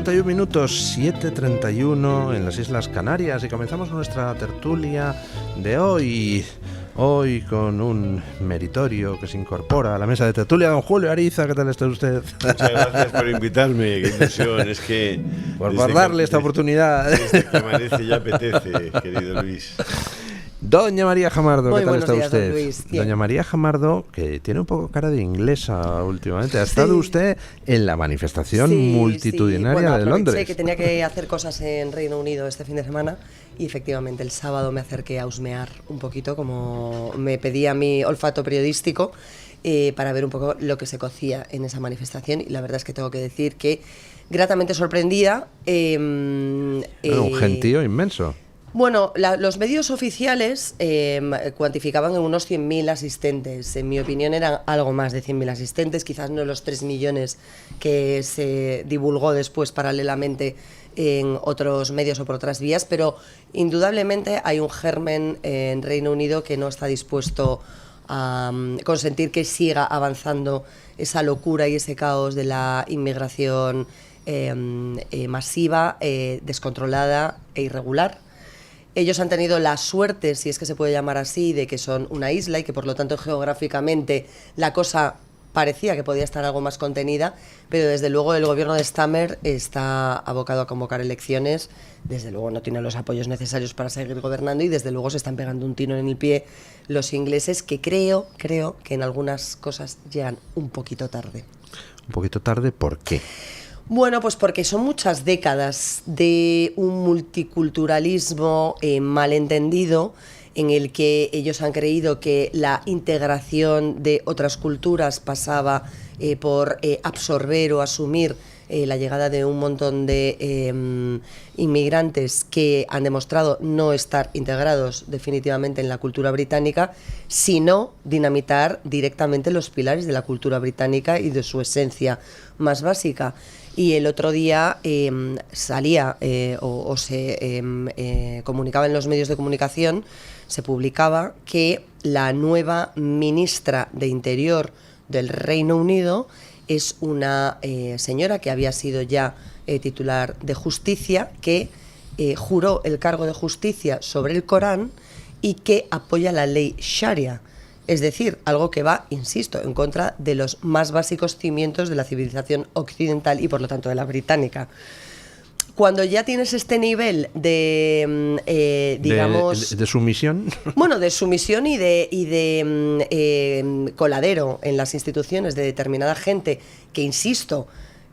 7:31 minutos, 7:31 en las Islas Canarias, y comenzamos nuestra tertulia de hoy. Hoy con un meritorio que se incorpora a la mesa de tertulia, don Julio Ariza. ¿Qué tal está usted? Muchas gracias por invitarme, qué ilusión. Es que por darle esta oportunidad. Desde que amanece ya apetece, querido Luis. Doña María Jamardo, Muy ¿qué tal está días, usted? Don Luis. Doña María Jamardo, que tiene un poco cara de inglesa últimamente. ¿Ha estado usted en la manifestación multitudinaria de Londres? Sé que tenía que hacer cosas en Reino Unido este fin de semana y efectivamente el sábado me acerqué a husmear un poquito, como me pedía mi olfato periodístico, para ver un poco lo que se cocía en esa manifestación, y la verdad es que tengo que decir que gratamente sorprendida. Un gentío inmenso. Bueno, los medios oficiales cuantificaban en unos 100.000 asistentes. En mi opinión eran algo más de 100.000 asistentes, quizás no los 3 millones que se divulgó después paralelamente en otros medios o por otras vías, pero indudablemente hay un germen en Reino Unido que no está dispuesto a consentir que siga avanzando esa locura y ese caos de la inmigración masiva, descontrolada e irregular. Ellos han tenido la suerte, si es que se puede llamar así, de que son una isla y que por lo tanto geográficamente la cosa parecía que podía estar algo más contenida, pero desde luego el gobierno de Starmer está abocado a convocar elecciones, desde luego no tiene los apoyos necesarios para seguir gobernando y desde luego se están pegando un tiro en el pie los ingleses, que creo que en algunas cosas llegan un poquito tarde. ¿Un poquito tarde? ¿Por qué? Bueno, pues porque son muchas décadas de un multiculturalismo malentendido, en el que ellos han creído que la integración de otras culturas pasaba por absorber o asumir la llegada de un montón de inmigrantes que han demostrado no estar integrados definitivamente en la cultura británica, sino dinamitar directamente los pilares de la cultura británica y de su esencia más básica. Y el otro día salía o se comunicaba en los medios de comunicación, se publicaba que la nueva ministra de Interior del Reino Unido es una señora que había sido ya titular de Justicia, que juró el cargo de justicia sobre el Corán y que apoya la ley Sharia. Es decir, algo que va, insisto, en contra de los más básicos cimientos de la civilización occidental y por lo tanto de la británica. Cuando ya tienes este nivel de digamos... ¿De sumisión? Bueno, de sumisión y de coladero en las instituciones de determinada gente, que insisto,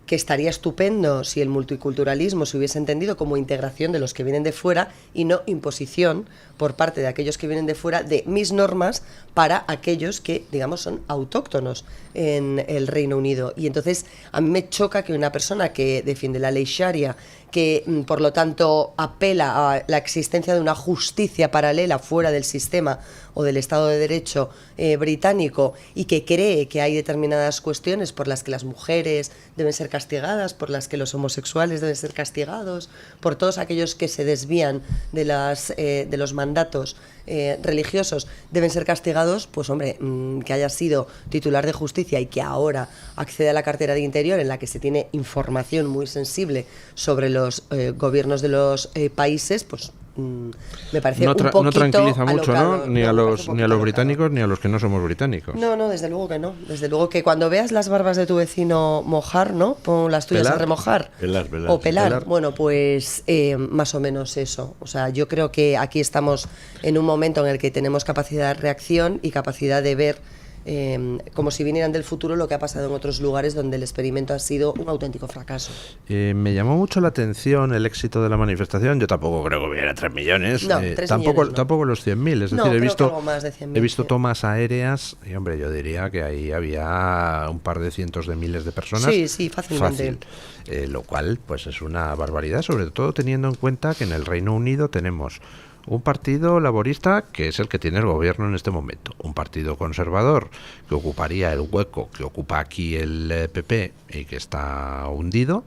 que estaría estupendo si el multiculturalismo se hubiese entendido como integración de los que vienen de fuera y no imposición por parte de aquellos que vienen de fuera de mis normas para aquellos que, digamos, son autóctonos en el Reino Unido. Y entonces a mí me choca que una persona que defiende la ley Sharia, que por lo tanto apela a la existencia de una justicia paralela fuera del sistema o del Estado de Derecho británico, y que cree que hay determinadas cuestiones por las que las mujeres deben ser castigadas, por las que los homosexuales deben ser castigados, por todos aquellos que se desvían de los mandatos religiosos deben ser castigados, pues hombre, que haya sido titular de justicia y que ahora accede a la cartera de Interior, en la que se tiene información muy sensible sobre los gobiernos de los países, pues me parece un poquito no tranquiliza mucho, alocado, ¿no? Ni a los británicos ni a los que no somos británicos. No, desde luego que no. Desde luego que cuando veas las barbas de tu vecino mojar, ¿no? Pon las tuyas a remojar. Pelar. O pelar. Bueno, pues más o menos eso. O sea, yo creo que aquí estamos en un momento en el que tenemos capacidad de reacción y capacidad de ver como si vinieran del futuro lo que ha pasado en otros lugares donde el experimento ha sido un auténtico fracaso. Me llamó mucho la atención el éxito de la manifestación. Yo tampoco creo que hubiera 3 millones. No, 3 millones no. Tampoco los 100.000. Es decir, he visto sí. tomas aéreas y, hombre, yo diría que ahí había un par de cientos de miles de personas. Sí, fácilmente. Lo cual pues es una barbaridad, sobre todo teniendo en cuenta que en el Reino Unido tenemos un partido laborista que es el que tiene el gobierno en este momento, un partido conservador que ocuparía el hueco que ocupa aquí el PP y que está hundido,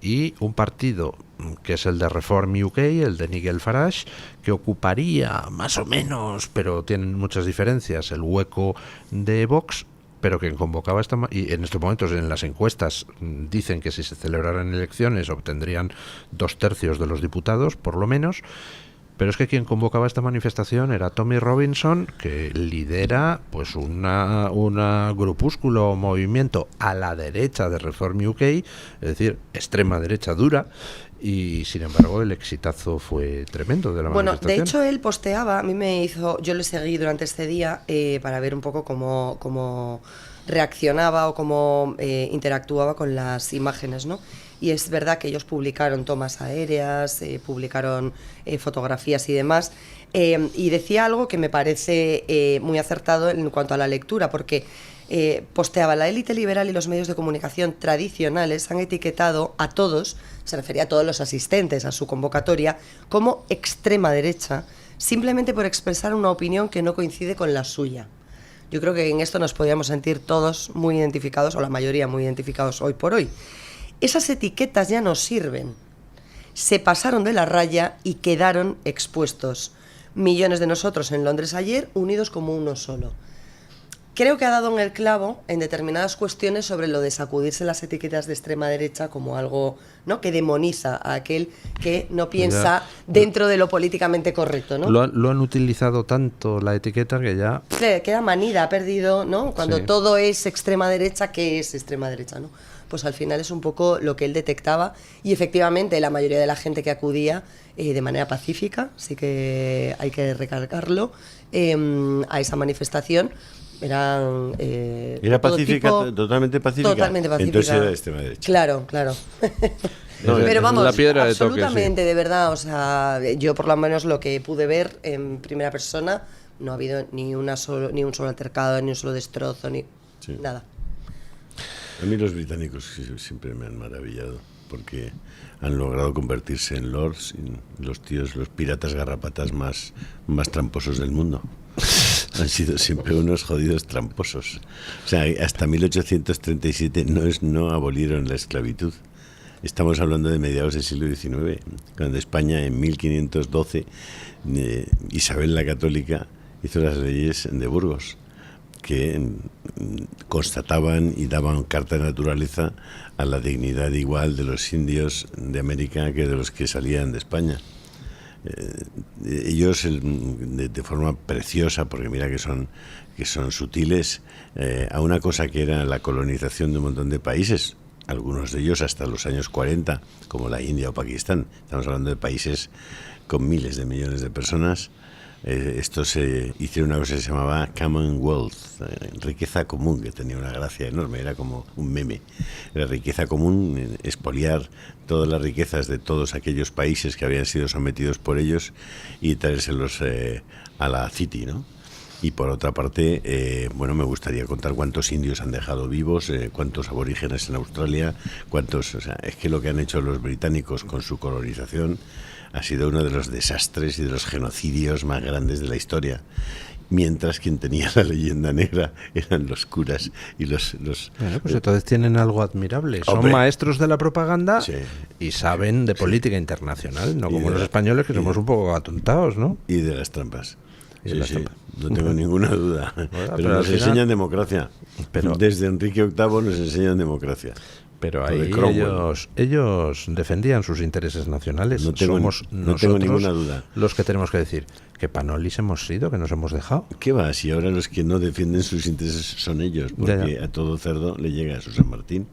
y un partido que es el de Reform UK, el de Nigel Farage, que ocuparía más o menos, pero tienen muchas diferencias, el hueco de Vox, pero quien convocaba y en estos momentos en las encuestas dicen que si se celebraran elecciones obtendrían 2/3 de los diputados, por lo menos. Pero es que quien convocaba esta manifestación era Tommy Robinson, que lidera pues una grupúsculo o movimiento a la derecha de Reform UK, es decir, extrema derecha dura, y sin embargo el exitazo fue tremendo de la manifestación. De hecho él posteaba, yo le seguí durante este día para ver un poco cómo reaccionaba o cómo interactuaba con las imágenes, ¿no? Y es verdad que ellos publicaron tomas aéreas, publicaron fotografías y demás, y decía algo que me parece muy acertado en cuanto a la lectura, porque posteaba: la élite liberal y los medios de comunicación tradicionales han etiquetado a todos, se refería a todos los asistentes a su convocatoria, como extrema derecha, simplemente por expresar una opinión que no coincide con la suya. Yo creo que en esto nos podríamos sentir todos muy identificados, o la mayoría muy identificados hoy por hoy. Esas etiquetas ya no sirven. Se pasaron de la raya y quedaron expuestos. Millones de nosotros en Londres ayer, unidos como uno solo. Creo que ha dado en el clavo en determinadas cuestiones sobre lo de sacudirse las etiquetas de extrema derecha como algo, ¿no?, que demoniza a aquel que no piensa dentro de lo políticamente correcto, ¿no? Lo han utilizado tanto la etiqueta que ya... Queda manida, ha perdido, ¿no? Cuando sí. Todo es extrema derecha, ¿qué es extrema derecha, no? Pues al final es un poco lo que él detectaba, y efectivamente la mayoría de la gente que acudía de manera pacífica, sí que hay que recalcarlo, a esa manifestación, era pacífica, totalmente pacífica. Totalmente pacífica. Entonces era de extrema derecha. Claro. No, pero vamos, la piedra de absolutamente, toque, sí. De verdad, o sea, yo por lo menos lo que pude ver en primera persona, no ha habido ni un solo altercado, ni un solo destrozo, ni nada. A mí los británicos siempre me han maravillado, porque han logrado convertirse en lords, los piratas garrapatas más tramposos del mundo. Han sido siempre unos jodidos tramposos. O sea, hasta 1837 no abolieron la esclavitud. Estamos hablando de mediados del siglo XIX, cuando España en 1512, Isabel la Católica hizo las leyes de Burgos, que constataban y daban carta de naturaleza a la dignidad igual de los indios de América que de los que salían de España. Ellos de forma preciosa, porque mira que son sutiles, a una cosa que era la colonización de un montón de países, algunos de ellos hasta los años 40, como la India o Pakistán. Estamos hablando de países con miles de millones de personas. Estos hicieron una cosa que se llamaba Commonwealth, riqueza común, que tenía una gracia enorme, era como un meme. La riqueza común, expoliar todas las riquezas de todos aquellos países que habían sido sometidos por ellos y traérselos a la City, ¿no? Y por otra parte, me gustaría contar cuántos indios han dejado vivos, cuántos aborígenes en Australia, es que lo que han hecho los británicos con su colonización ha sido uno de los desastres y de los genocidios más grandes de la historia. Mientras quien tenía la leyenda negra eran los curas y los Bueno, pues entonces tienen algo admirable. Son maestros de la propaganda, sí, y saben de política internacional, no como los españoles, que somos un poco atontados, ¿no? Y de las trampas. No tengo ninguna duda. Bueno, pero nos enseñan democracia. Desde Enrique VIII nos enseñan democracia. Pero ahí ellos defendían sus intereses nacionales. No tengo ninguna duda. Los que tenemos que decir que panolis hemos sido, que nos hemos dejado. ¿Qué va? Si ahora los que no defienden sus intereses son ellos, porque a todo cerdo le llega a su San Martín.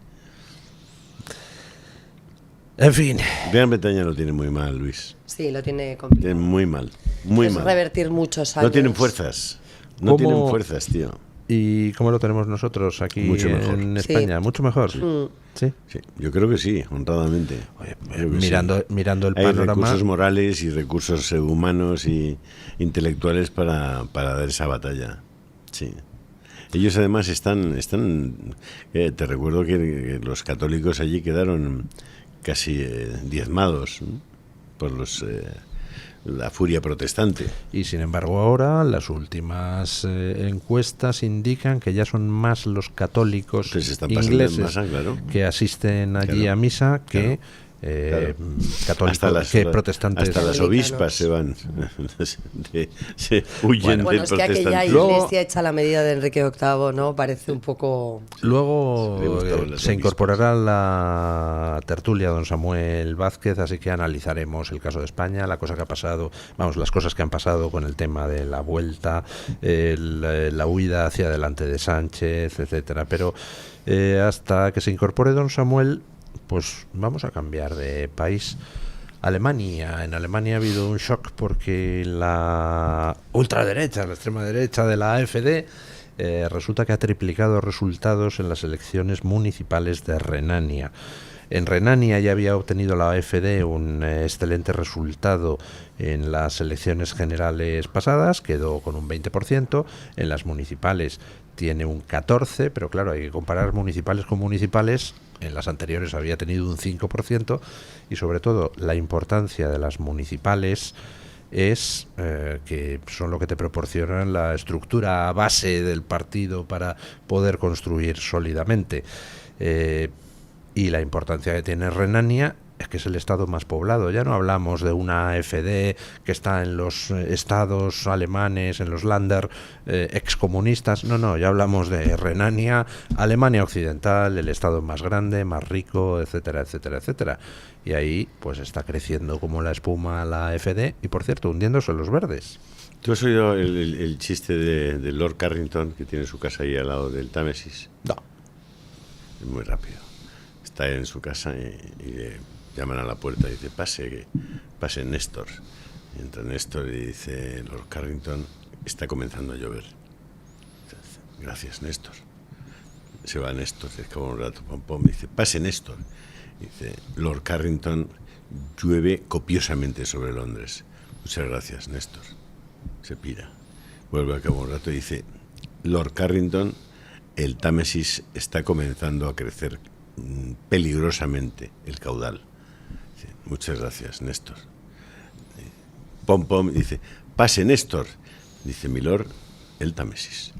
En fin. Gran Bretaña lo tiene muy mal, Luis. Sí, lo tiene complicado. Tiene muy mal, muy mal. Revertir muchos años. No tienen fuerzas. No tienen fuerzas, tío. ¿Y cómo lo tenemos nosotros aquí en España? Sí. ¿Mucho mejor? Sí. Sí, yo creo que sí, honradamente. Oye, mirando el panorama... Hay recursos morales y recursos humanos y intelectuales para dar esa batalla. Sí. Ellos además están te recuerdo que los católicos allí quedaron casi diezmados por la furia protestante. Y sin embargo ahora las últimas encuestas indican que ya son más los católicos ingleses que asisten allí a misa que Claro. católicos que protestantes. Hasta las obispas se van, se huyen Bueno, del es que aquella protestantismo. iglesia hecha a la medida de Enrique VIII, ¿no? Parece un poco... Luego Le gustaban las se obispas. incorporará a la tertulia don Samuel Vázquez, así que analizaremos el caso de España, la cosa que ha pasado, vamos, las cosas que han pasado con el tema de la vuelta, la huida hacia adelante de Sánchez, etcétera. Pero hasta que se incorpore don Samuel, pues vamos a cambiar de país. Alemania. En Alemania ha habido un shock porque la ultraderecha, la extrema derecha de la AfD, resulta que ha triplicado resultados en las elecciones municipales de Renania. En Renania ya había obtenido la AfD un excelente resultado en las elecciones generales pasadas, quedó con un 20%, en las municipales tiene un 14%, pero claro, hay que comparar municipales con municipales. En las anteriores había tenido un 5%, y sobre todo la importancia de las municipales es que son lo que te proporcionan la estructura base del partido para poder construir sólidamente. Y la importancia que tiene Renania es que es el estado más poblado. Ya no hablamos de una AfD que está en los estados alemanes, en los Länder excomunistas. No, ya hablamos de Renania, Alemania Occidental, el estado más grande, más rico, etcétera, etcétera, etcétera. Y ahí pues está creciendo como la espuma la AfD y, por cierto, hundiéndose los verdes. ¿Tú has oído el chiste de Lord Carrington, que tiene su casa ahí al lado del Támesis? No. Es muy rápido. Está en su casa y le llaman a la puerta y dice, pase Néstor. Y entra Néstor y dice, Lord Carrington, está comenzando a llover. Gracias, Néstor. Se va Néstor, se acaba un rato, pom, dice, pase Néstor. Dice, Lord Carrington, llueve copiosamente sobre Londres. Muchas gracias, Néstor. Se pira. Vuelve a cabo un rato y dice, Lord Carrington, el Támesis está comenzando a crecer peligrosamente el caudal. Dice, muchas gracias, Néstor. Pom, dice, pase Néstor. Dice, milord, el Támesis.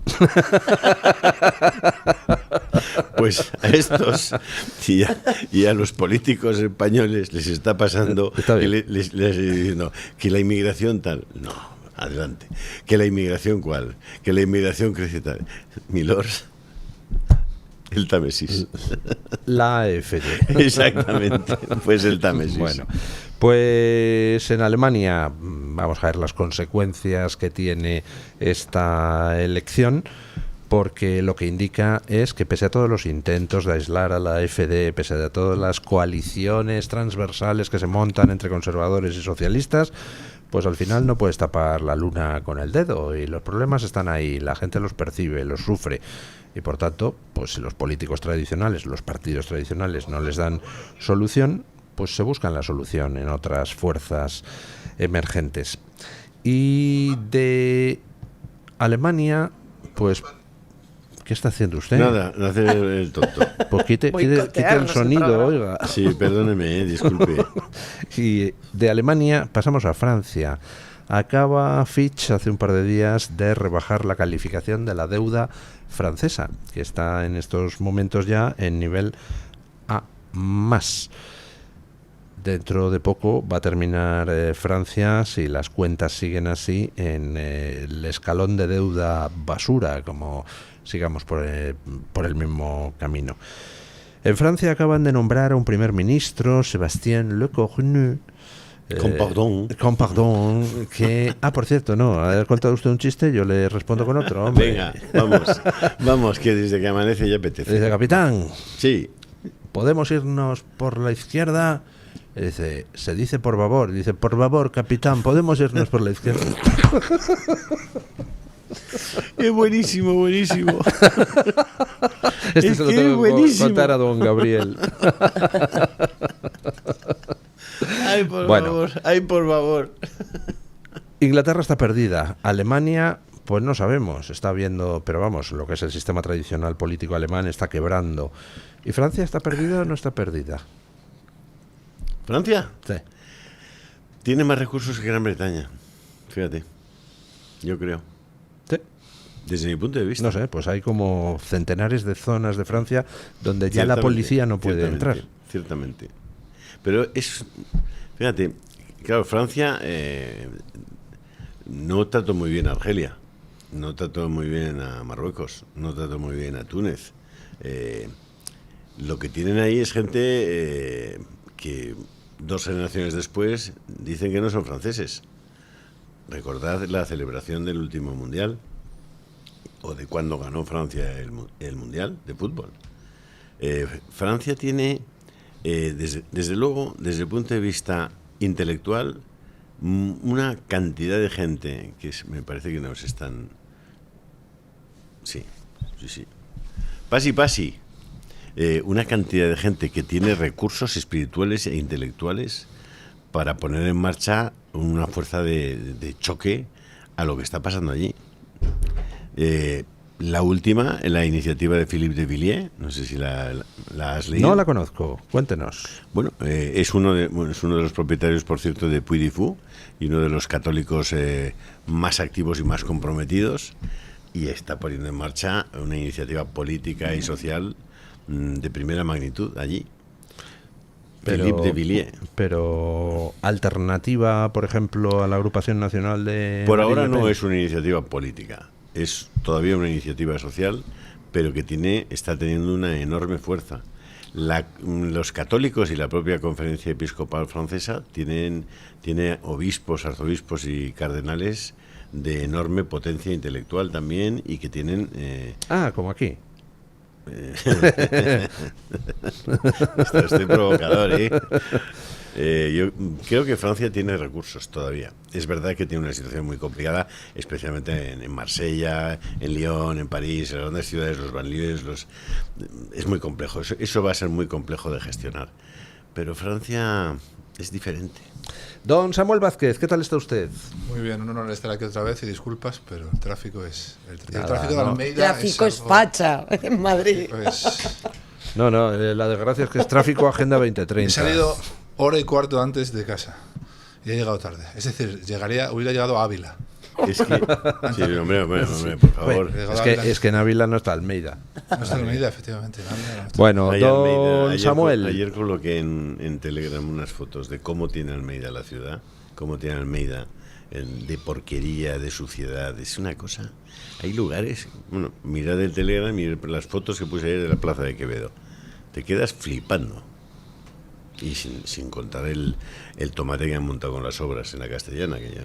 Pues a estos y a los políticos españoles les está pasando que les diciendo que la inmigración tal. No, adelante. Que la inmigración cuál. Que la inmigración crece tal. Milord, el Támesis. La AfD. Exactamente, pues el Támesis. Bueno, pues en Alemania vamos a ver las consecuencias que tiene esta elección, porque lo que indica es que pese a todos los intentos de aislar a la AfD, pese a todas las coaliciones transversales que se montan entre conservadores y socialistas, pues al final no puedes tapar la luna con el dedo y los problemas están ahí, la gente los percibe, los sufre. Y por tanto, pues si los políticos tradicionales, los partidos tradicionales no les dan solución, pues se buscan la solución en otras fuerzas emergentes. Y de Alemania, pues, ¿qué está haciendo usted? Nada, hacer el tonto. Pues quite el sonido, oiga. Sí, perdóneme, disculpe. Y de Alemania pasamos a Francia. Acaba Fitch hace un par de días de rebajar la calificación de la deuda francesa, que está en estos momentos ya en nivel A+. Dentro de poco va a terminar Francia, si las cuentas siguen así, en el escalón de deuda basura, como sigamos por el mismo camino. En Francia acaban de nombrar a un primer ministro, Sébastien Lecornu, con perdón, que... Ah, por cierto, no, ha contado usted un chiste, yo le respondo con otro, hombre. Venga, vamos, que desde que amanece ya apetece. Dice, capitán, sí, ¿podemos irnos por la izquierda? Dice, se dice por favor. Dice, por favor, capitán, ¿podemos irnos por la izquierda? Es buenísimo. Este se lo tengo que contar a don Gabriel. Ay, por favor. Inglaterra está perdida. Alemania, pues no sabemos. Está viendo, pero vamos, lo que es el sistema tradicional político alemán está quebrando. ¿Y Francia está perdida o no está perdida? ¿Francia? Sí. Tiene más recursos que Gran Bretaña. Fíjate. Yo creo. Sí. Desde mi punto de vista. No sé, pues hay como centenares de zonas de Francia donde ya la policía no puede entrar. Ciertamente. Pero fíjate, claro, Francia no trató muy bien a Argelia, no trató muy bien a Marruecos, no trató muy bien a Túnez. Lo que tienen ahí es gente que 2 generaciones después dicen que no son franceses. Recordad la celebración del último mundial, o de cuando ganó Francia el mundial de fútbol. Francia tiene, desde luego, desde el punto de vista intelectual, una cantidad de gente que me parece que nos están... Sí. Pasi. Una cantidad de gente que tiene recursos espirituales e intelectuales para poner en marcha una fuerza de choque a lo que está pasando allí. La última, la iniciativa de Philippe de Villiers, no sé si la has leído. No la conozco, cuéntenos. Bueno, es uno de los propietarios, por cierto, de Puy du Fou, y uno de los católicos más activos y más comprometidos, y está poniendo en marcha una iniciativa política y social de primera magnitud allí. Philippe de Villiers. Pero alternativa, por ejemplo, a la Agrupación Nacional de... Por ahora no es una iniciativa política, es todavía una iniciativa social, pero que está teniendo una enorme fuerza. Los católicos y la propia Conferencia Episcopal Francesa tiene obispos, arzobispos y cardenales de enorme potencia intelectual también, y que tienen... como aquí. Estoy provocador, yo creo que Francia tiene recursos todavía. Es verdad que tiene una situación muy complicada, especialmente en Marsella, en Lyon, en París, en las grandes ciudades, los banlieues, es muy complejo. Eso va a ser muy complejo de gestionar. Pero Francia es diferente. Don Samuel Vázquez, ¿qué tal está usted? Muy bien, un honor estar aquí otra vez, y disculpas, pero el tráfico es... El tráfico de Almeida tráfico es facha en Madrid. No, la desgracia es que es tráfico Agenda 2030. He salido hora y cuarto antes de casa y he llegado tarde. Es decir, hubiera llegado a Ávila. Es que... Sí, hombre, por favor. Es que en Ávila no está Almeida. No está Almeida, efectivamente. Bueno, don Samuel. Ayer coloqué en Telegram unas fotos de cómo tiene Almeida la ciudad, cómo tiene Almeida de porquería, de suciedad. Es una cosa... Hay lugares... Bueno, mirad el Telegram, mirad las fotos que puse ayer de la Plaza de Quevedo. Te quedas flipando. Y sin contar el tomate que han montado con las obras en la Castellana, que ya...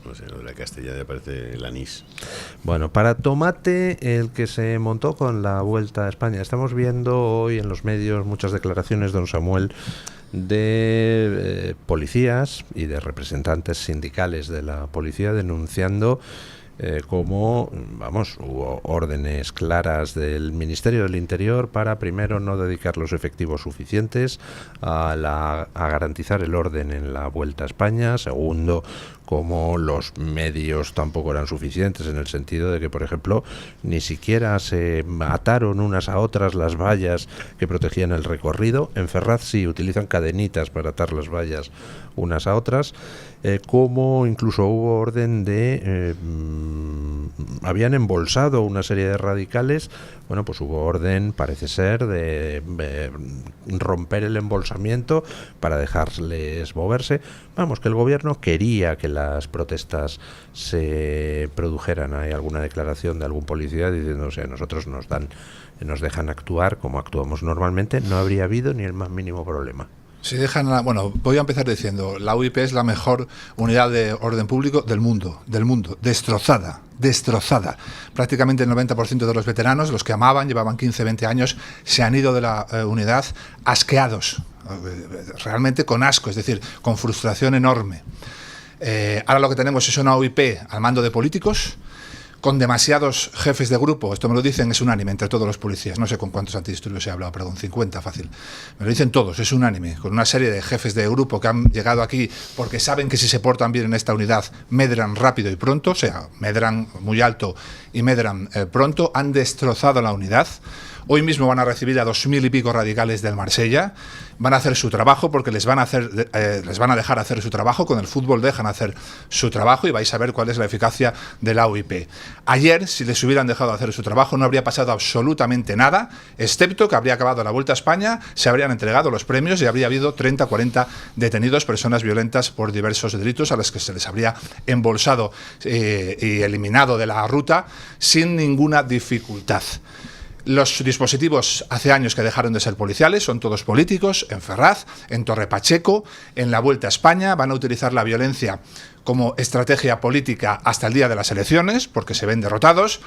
No sé, lo de la Castellana parece el anís. Bueno, para tomate, el que se montó con la Vuelta a España. Estamos viendo hoy en los medios muchas declaraciones, don Samuel, de policías y de representantes sindicales de la policía denunciando cómo, hubo órdenes claras del Ministerio del Interior para, primero, no dedicar los efectivos suficientes a garantizar el orden en la Vuelta a España. Segundo, como los medios tampoco eran suficientes, en el sentido de que, por ejemplo, ni siquiera se ataron unas a otras las vallas que protegían el recorrido. En Ferraz sí utilizan cadenitas para atar las vallas unas a otras, como incluso hubo orden de... habían embolsado una serie de radicales. Bueno, pues hubo orden, parece ser, de romper el embolsamiento para dejarles moverse. Vamos, que el gobierno quería que las protestas se produjeran. Hay alguna declaración de algún policía diciendo, nosotros nos dejan actuar como actuamos normalmente, no habría habido ni el más mínimo problema. Si dejan, voy a empezar diciendo, la UIP es la mejor unidad de orden público del mundo, destrozada. Prácticamente el 90% de los veteranos, los que amaban, llevaban 15, 20 años, se han ido de la unidad asqueados, realmente con asco, es decir, con frustración enorme. Ahora lo que tenemos es una UIP al mando de políticos, con demasiados jefes de grupo. Esto me lo dicen, es unánime entre todos los policías. No sé con cuántos antidisturbios he hablado, pero con 50 fácil. Me lo dicen todos, es unánime, con una serie de jefes de grupo que han llegado aquí porque saben que si se portan bien en esta unidad medran rápido y pronto, medran muy alto y medran pronto. Han destrozado la unidad. Hoy mismo van a recibir a 2000 y pico radicales del Marsella, van a hacer su trabajo porque les van a dejar hacer su trabajo, con el fútbol dejan hacer su trabajo y vais a ver cuál es la eficacia de la UIP. Ayer, si les hubieran dejado hacer su trabajo, no habría pasado absolutamente nada, excepto que habría acabado la Vuelta a España, se habrían entregado los premios y habría habido 30 o 40 detenidos, personas violentas por diversos delitos a las que se les habría embolsado y eliminado de la ruta sin ninguna dificultad. Los dispositivos hace años que dejaron de ser policiales, son todos políticos, en Ferraz, en Torre Pacheco, en la Vuelta a España, van a utilizar la violencia como estrategia política hasta el día de las elecciones, porque se ven derrotados,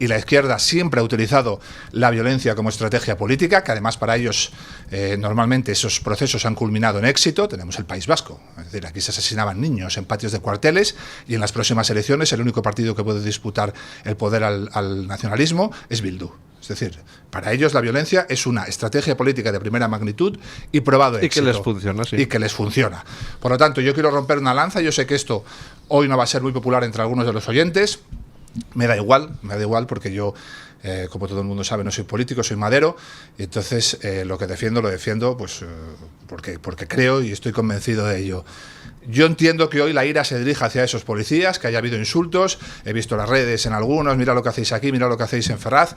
y la izquierda siempre ha utilizado la violencia como estrategia política, que además para ellos normalmente esos procesos han culminado en éxito. Tenemos el País Vasco, es decir, aquí se asesinaban niños en patios de cuarteles, y en las próximas elecciones el único partido que puede disputar el poder al nacionalismo es Bildu. Es decir, para ellos la violencia es una estrategia política de primera magnitud y probado éxito. Y que les funciona, sí. Y que les funciona. Por lo tanto, yo quiero romper una lanza. Yo sé que esto hoy no va a ser muy popular entre algunos de los oyentes. Me da igual porque yo, como todo el mundo sabe, no soy político, soy madero. Y entonces lo que defiendo, lo defiendo pues porque creo y estoy convencido de ello. Yo entiendo que hoy la ira se dirija hacia esos policías, que haya habido insultos, he visto las redes en algunos, mira lo que hacéis aquí, mira lo que hacéis en Ferraz.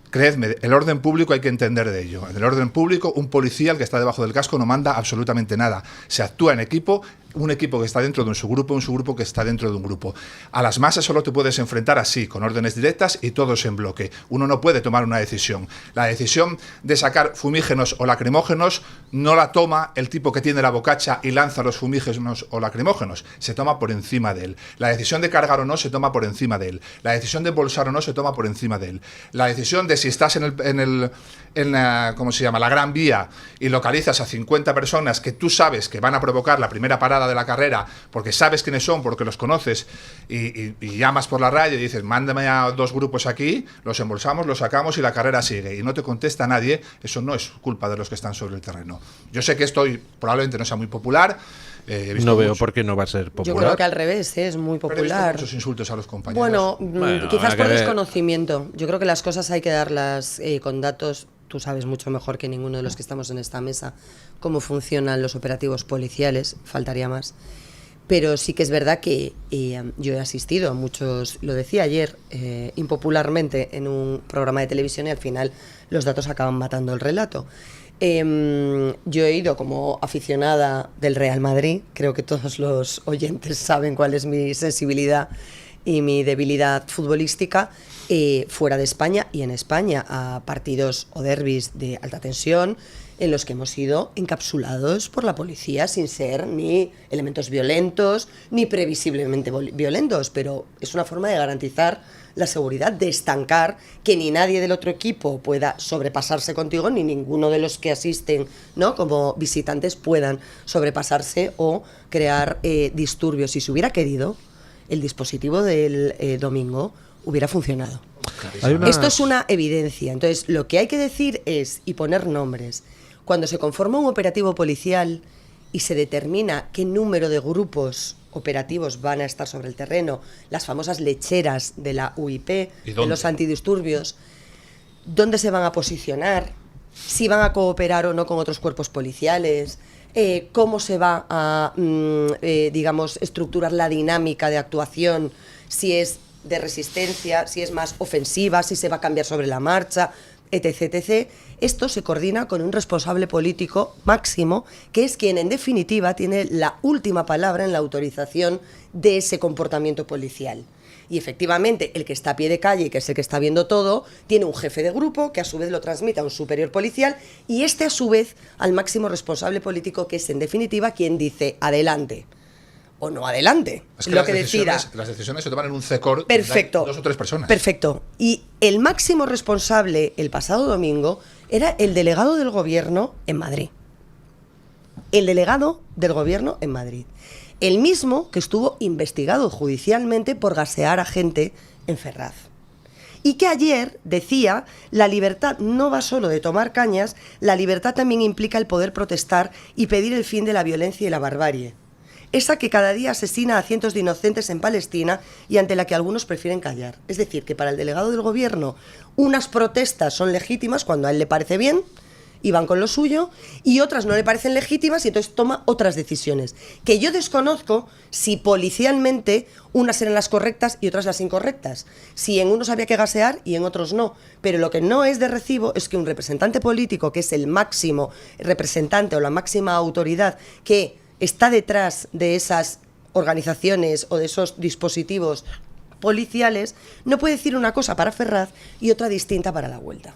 Creedme, el orden público hay que entender de ello. En el orden público, un policía, el que está debajo del casco, no manda absolutamente nada. Se actúa en equipo, un equipo que está dentro de un subgrupo que está dentro de un grupo. A las masas solo te puedes enfrentar así, con órdenes directas y todos en bloque. Uno no puede tomar una decisión. La decisión de sacar fumígenos o lacrimógenos no la toma el tipo que tiene la bocacha y lanza los fumígenos o lacrimógenos. Se toma por encima de él. La decisión de cargar o no se toma por encima de él. La decisión de embolsar o no se toma por encima de él. La decisión de si estás en ¿cómo se llama?, la Gran Vía y localizas a 50 personas que tú sabes que van a provocar la primera parada de la carrera porque sabes quiénes son, porque los conoces y llamas por la radio y dices, mándame a 2 grupos aquí, los embolsamos, los sacamos y la carrera sigue y no te contesta nadie, eso no es culpa de los que están sobre el terreno. Yo sé que esto probablemente no sea muy popular. No veo por qué no va a ser popular. Yo creo que al revés, es muy popular. Pero he visto muchos insultos a los compañeros. Bueno, quizás por desconocimiento. Yo creo que las cosas hay que darlas con datos. Tú sabes mucho mejor que ninguno de los que estamos en esta mesa cómo funcionan los operativos policiales, faltaría más. Pero sí que es verdad que yo he asistido a muchos, lo decía ayer, impopularmente en un programa de televisión y al final los datos acaban matando el relato. Yo he ido como aficionada del Real Madrid, creo que todos los oyentes saben cuál es mi sensibilidad y mi debilidad futbolística, fuera de España y en España, a partidos o derbis de alta tensión en los que hemos sido encapsulados por la policía sin ser ni elementos violentos ni previsiblemente violentos, pero es una forma de garantizar la seguridad, de estancar que ni nadie del otro equipo pueda sobrepasarse contigo, ni ninguno de los que asisten, ¿no?, como visitantes puedan sobrepasarse o crear disturbios. Si se hubiera querido, el dispositivo del domingo hubiera funcionado. Esto es una evidencia. Entonces, lo que hay que decir es, y poner nombres, cuando se conforma un operativo policial y se determina qué número de grupos operativos van a estar sobre el terreno, las famosas lecheras de la UIP, de los antidisturbios, dónde se van a posicionar, si van a cooperar o no con otros cuerpos policiales, cómo se va a, digamos, estructurar la dinámica de actuación, si es de resistencia, si es más ofensiva, si se va a cambiar sobre la marcha, etc., etc. Esto se coordina con un responsable político máximo, que es quien en definitiva tiene la última palabra en la autorización de ese comportamiento policial. Y efectivamente, el que está a pie de calle, que es el que está viendo todo, tiene un jefe de grupo que a su vez lo transmite a un superior policial y este a su vez al máximo responsable político, que es en definitiva quien dice adelante o no adelante. Es que lo las que decisiones, las decisiones se toman en un CECOR. Perfecto. 2 o 3 personas. Perfecto. Y el máximo responsable el pasado domingo era el delegado del gobierno en Madrid. El delegado del gobierno en Madrid. El mismo que estuvo investigado judicialmente por gasear a gente en Ferraz. Y que ayer decía, la libertad no va solo de tomar cañas, la libertad también implica el poder protestar y pedir el fin de la violencia y la barbarie. esa que cada día asesina a cientos de inocentes en Palestina y ante la que algunos prefieren callar. Es decir, que para el delegado del gobierno unas protestas son legítimas cuando a él le parece bien y van con lo suyo, y otras no le parecen legítimas y entonces toma otras decisiones. Que yo desconozco si policialmente unas eran las correctas y otras las incorrectas. Si en unos había que gasear y en otros no. Pero lo que no es de recibo es que un representante político, que es el máximo representante o la máxima autoridad que está detrás de esas organizaciones o de esos dispositivos policiales, no puede decir una cosa para Ferraz y otra distinta para La Vuelta.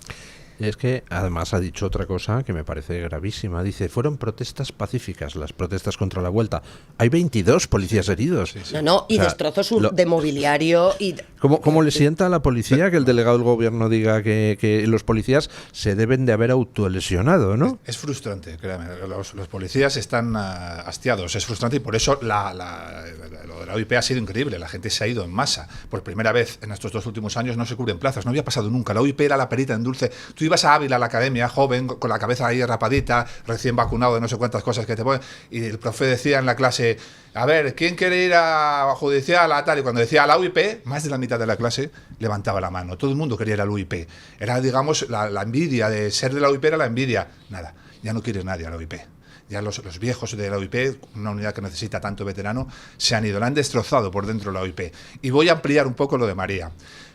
Es que además ha dicho otra cosa que me parece gravísima. Dice, fueron protestas pacíficas, las protestas contra La Vuelta. Hay 22 policías heridos. Sí. No, y destrozos de mobiliario. Y ¿Cómo le sienta a la policía que el delegado del gobierno diga que los policías se deben de haber autolesionado, ¿no? Es frustrante, créame. Los policías están hastiados. Es frustrante y por eso lo de la OIP ha sido increíble. La gente se ha ido en masa. Por primera vez en estos 2 últimos años no se cubren plazas. No había pasado nunca. La OIP era la perita en dulce. Tú ibas a Ávila, a la academia, joven, con la cabeza ahí rapadita, recién vacunado de no sé cuántas cosas que te ponen, y el profe decía en la clase, a ver, ¿quién quiere ir a judicial, a tal? Y cuando decía a la UIP, más de la mitad de la clase levantaba la mano. Todo el mundo quería ir a la UIP. Era, digamos, la envidia de ser de la UIP, era la envidia. Nada, ya no quiere nadie a la UIP. Ya los viejos de la OIP, una unidad que necesita tanto veterano, se han ido, la han destrozado por dentro de la OIP. Y voy a ampliar un poco lo de María.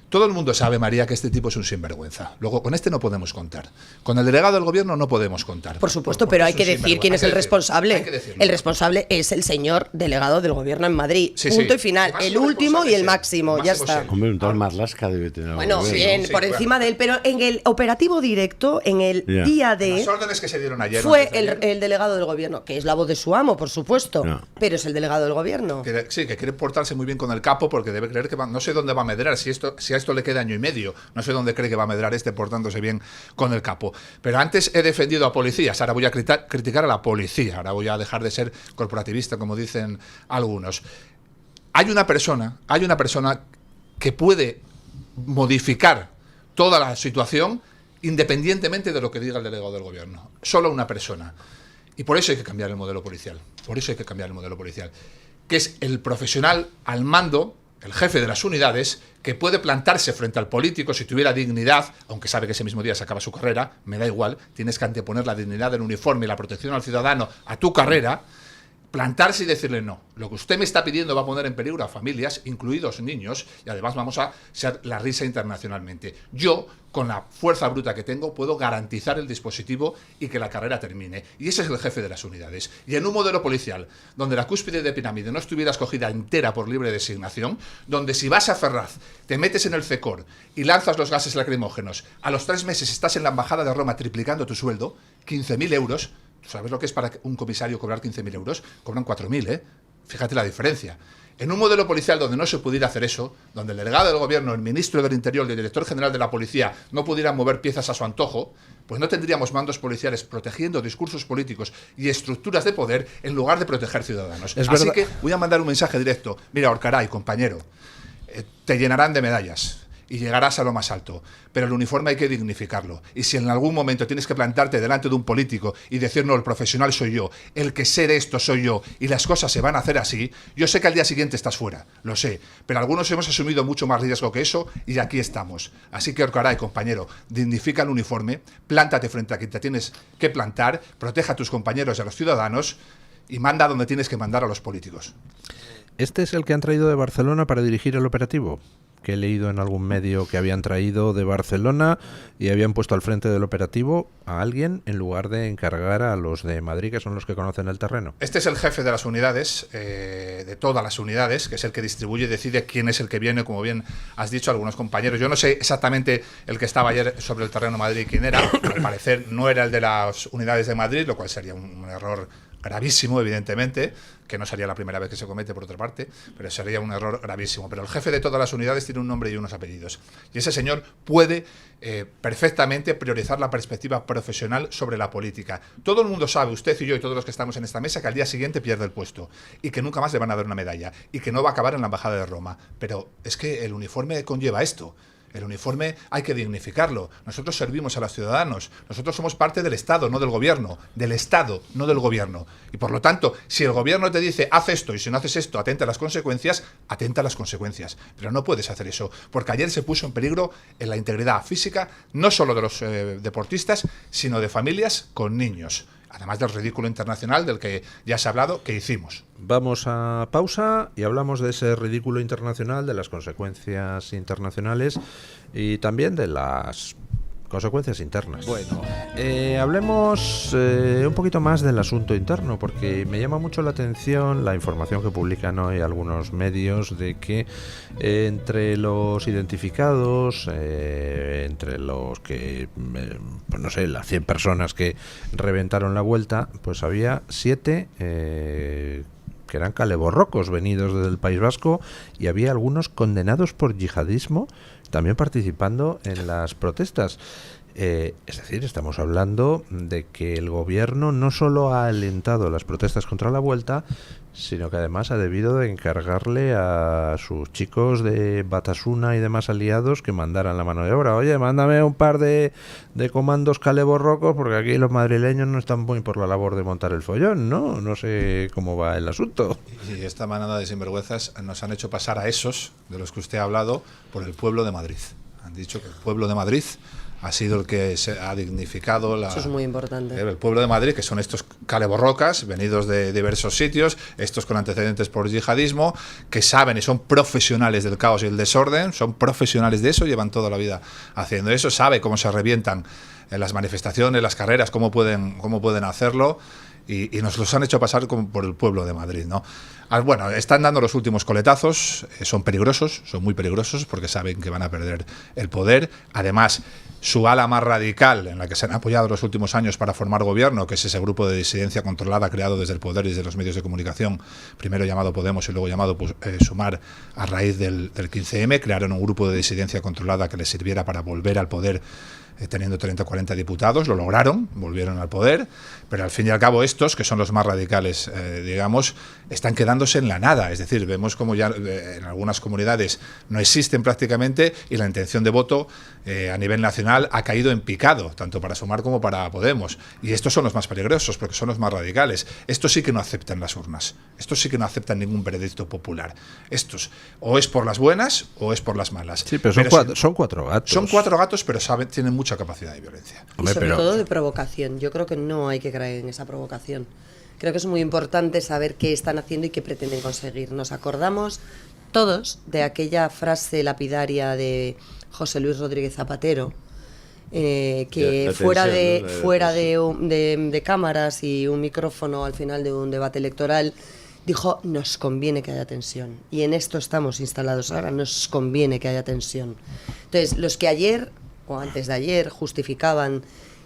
Todo el mundo sabe, María, que este tipo es un sinvergüenza. Luego, con este no podemos contar. Con el delegado del gobierno no podemos contar. Por supuesto, pero hay que decir quién es el responsable. El responsable es el señor delegado del gobierno en Madrid. Sí, punto y final. El último y el máximo. Ya está. Hombre, un tal Marlaska debe tener. Bueno, bien, por encima de él. Pero en el operativo directo, en el día de. Las órdenes que se dieron ayer. Fue el delegado del gobierno, que es la voz de su amo, por supuesto. No. Pero es el delegado del gobierno. Sí, que quiere portarse muy bien con el capo porque debe creer que no sé dónde va a medrar. Si a esto le queda año y medio. No sé dónde cree que va a medrar portándose bien con el capo. Pero antes he defendido a policías, ahora voy a criticar a la policía, ahora voy a dejar de ser corporativista, como dicen algunos. Hay una persona que puede modificar toda la situación independientemente de lo que diga el delegado del gobierno. Solo una persona. Y por eso hay que cambiar el modelo policial. Que es el profesional al mando, el jefe de las unidades, que puede plantarse frente al político si tuviera dignidad, aunque sabe que ese mismo día se acaba su carrera, me da igual, tienes que anteponer la dignidad del uniforme y la protección al ciudadano a tu carrera, plantarse y decirle no, lo que usted me está pidiendo va a poner en peligro a familias, incluidos niños, y además vamos a ser la risa internacionalmente. Yo, con la fuerza bruta que tengo, puedo garantizar el dispositivo y que la carrera termine. Y ese es el jefe de las unidades. Y en un modelo policial, donde la cúspide de pirámide no estuviera escogida entera por libre designación, donde si vas a Ferraz, te metes en el CECOR y lanzas los gases lacrimógenos, a los 3 meses estás en la Embajada de Roma triplicando tu sueldo, 15.000 euros, ¿sabes lo que es para un comisario cobrar 15.000 euros? Cobran 4.000, ¿eh? Fíjate la diferencia. En un modelo policial donde no se pudiera hacer eso, donde el delegado del gobierno, el ministro del Interior y el director general de la policía no pudieran mover piezas a su antojo, pues no tendríamos mandos policiales protegiendo discursos políticos y estructuras de poder en lugar de proteger ciudadanos. Así que voy a mandar un mensaje directo. Mira, Orcaray, compañero, te llenarán de medallas y llegarás a lo más alto, pero el uniforme hay que dignificarlo. Y si en algún momento tienes que plantarte delante de un político y decir, no, el profesional soy yo, el que sé de esto soy yo, y las cosas se van a hacer así, yo sé que al día siguiente estás fuera, lo sé, pero algunos hemos asumido mucho más riesgo que eso y aquí estamos. Así que, Orcaray, compañero, dignifica el uniforme, plántate frente a quien te tienes que plantar, proteja a tus compañeros y a los ciudadanos y manda donde tienes que mandar a los políticos. ¿Este es el que han traído de Barcelona para dirigir el operativo? Que he leído en algún medio que habían traído de Barcelona y habían puesto al frente del operativo a alguien en lugar de encargar a los de Madrid, que son los que conocen el terreno. Este es el jefe de las unidades, de todas las unidades, que es el que distribuye y decide quién es el que viene, como bien has dicho algunos compañeros. Yo no sé exactamente el que estaba ayer sobre el terreno de Madrid quién era, al parecer no era el de las unidades de Madrid, lo cual sería un error gravísimo, evidentemente, que no sería la primera vez que se comete, por otra parte, pero sería un error gravísimo. Pero el jefe de todas las unidades tiene un nombre y unos apellidos. Y ese señor puede perfectamente priorizar la perspectiva profesional sobre la política. Todo el mundo sabe, usted y yo y todos los que estamos en esta mesa, que al día siguiente pierde el puesto y que nunca más le van a dar una medalla y que no va a acabar en la Embajada de Roma. Pero es que el uniforme conlleva esto. El uniforme hay que dignificarlo. Nosotros servimos a los ciudadanos. Nosotros somos parte del Estado, no del gobierno. Del Estado, no del gobierno. Y por lo tanto, si el gobierno te dice, haz esto, y si no haces esto, atenta a las consecuencias, atenta a las consecuencias. Pero no puedes hacer eso, porque ayer se puso en peligro en la integridad física, no solo de los deportistas, sino de familias con niños. Además del ridículo internacional del que ya se ha hablado, que hicimos. Vamos a pausa y hablamos de ese ridículo internacional, de las consecuencias internacionales y también de las consecuencias internas. Bueno, hablemos un poquito más del asunto interno, porque me llama mucho la atención la información que publican hoy algunos medios de que entre los identificados, entre los que, pues no sé, las 100 personas que reventaron la Vuelta, pues había 7 que eran caleborrocos venidos desde el País Vasco, y había algunos condenados por yihadismo también participando en las protestas. Es decir, estamos hablando de que el gobierno no solo ha alentado las protestas contra la Vuelta, sino que además ha debido de encargarle a sus chicos de Batasuna y demás aliados que mandaran la mano de obra. Oye, mándame un par de comandos caleborrocos, porque aquí los madrileños no están muy por la labor de montar el follón, ¿no? No sé cómo va el asunto. Y esta manada de sinvergüenzas nos han hecho pasar a esos, de los que usted ha hablado, por el pueblo de Madrid. Han dicho que el pueblo de Madrid ha sido el que se ha dignificado eso es muy importante. El pueblo de Madrid, que son estos caleborrocas venidos de diversos sitios, estos con antecedentes por yihadismo, que saben y son profesionales del caos y el desorden, son profesionales de eso, llevan toda la vida haciendo eso, saben cómo se revientan en las manifestaciones, las carreras, cómo pueden hacerlo, y nos los han hecho pasar como por el pueblo de Madrid, ¿no? Bueno, están dando los últimos coletazos, son peligrosos, son muy peligrosos, porque saben que van a perder el poder. Además, su ala más radical, en la que se han apoyado los últimos años para formar gobierno, que es ese grupo de disidencia controlada creado desde el poder y desde los medios de comunicación, primero llamado Podemos y luego llamado Sumar, a raíz del 15M, crearon un grupo de disidencia controlada que les sirviera para volver al poder, teniendo 30 o 40 diputados. Lo lograron, volvieron al poder, pero al fin y al cabo estos, que son los más radicales, digamos, están quedándose en la nada. Es decir, vemos como ya en algunas comunidades no existen prácticamente, y la intención de voto a nivel nacional ha caído en picado, tanto para Sumar como para Podemos. Y estos son los más peligrosos, porque son los más radicales. Estos sí que no aceptan las urnas. Estos sí que no aceptan ningún veredicto popular. Estos, o es por las buenas o es por las malas. Sí, pero son 4 gatos. Son 4 gatos, pero tienen mucha capacidad de violencia. Y sobre todo de provocación. Yo creo que no hay que caer en esa provocación. Creo que es muy importante saber qué están haciendo y qué pretenden conseguir. Nos acordamos todos de aquella frase lapidaria de José Luis Rodríguez Zapatero, que fuera de cámaras y un micrófono al final de un debate electoral, dijo: nos conviene que haya tensión. Y en esto estamos instalados ahora, nos conviene que haya tensión. Entonces, los que ayer o antes de ayer justificaban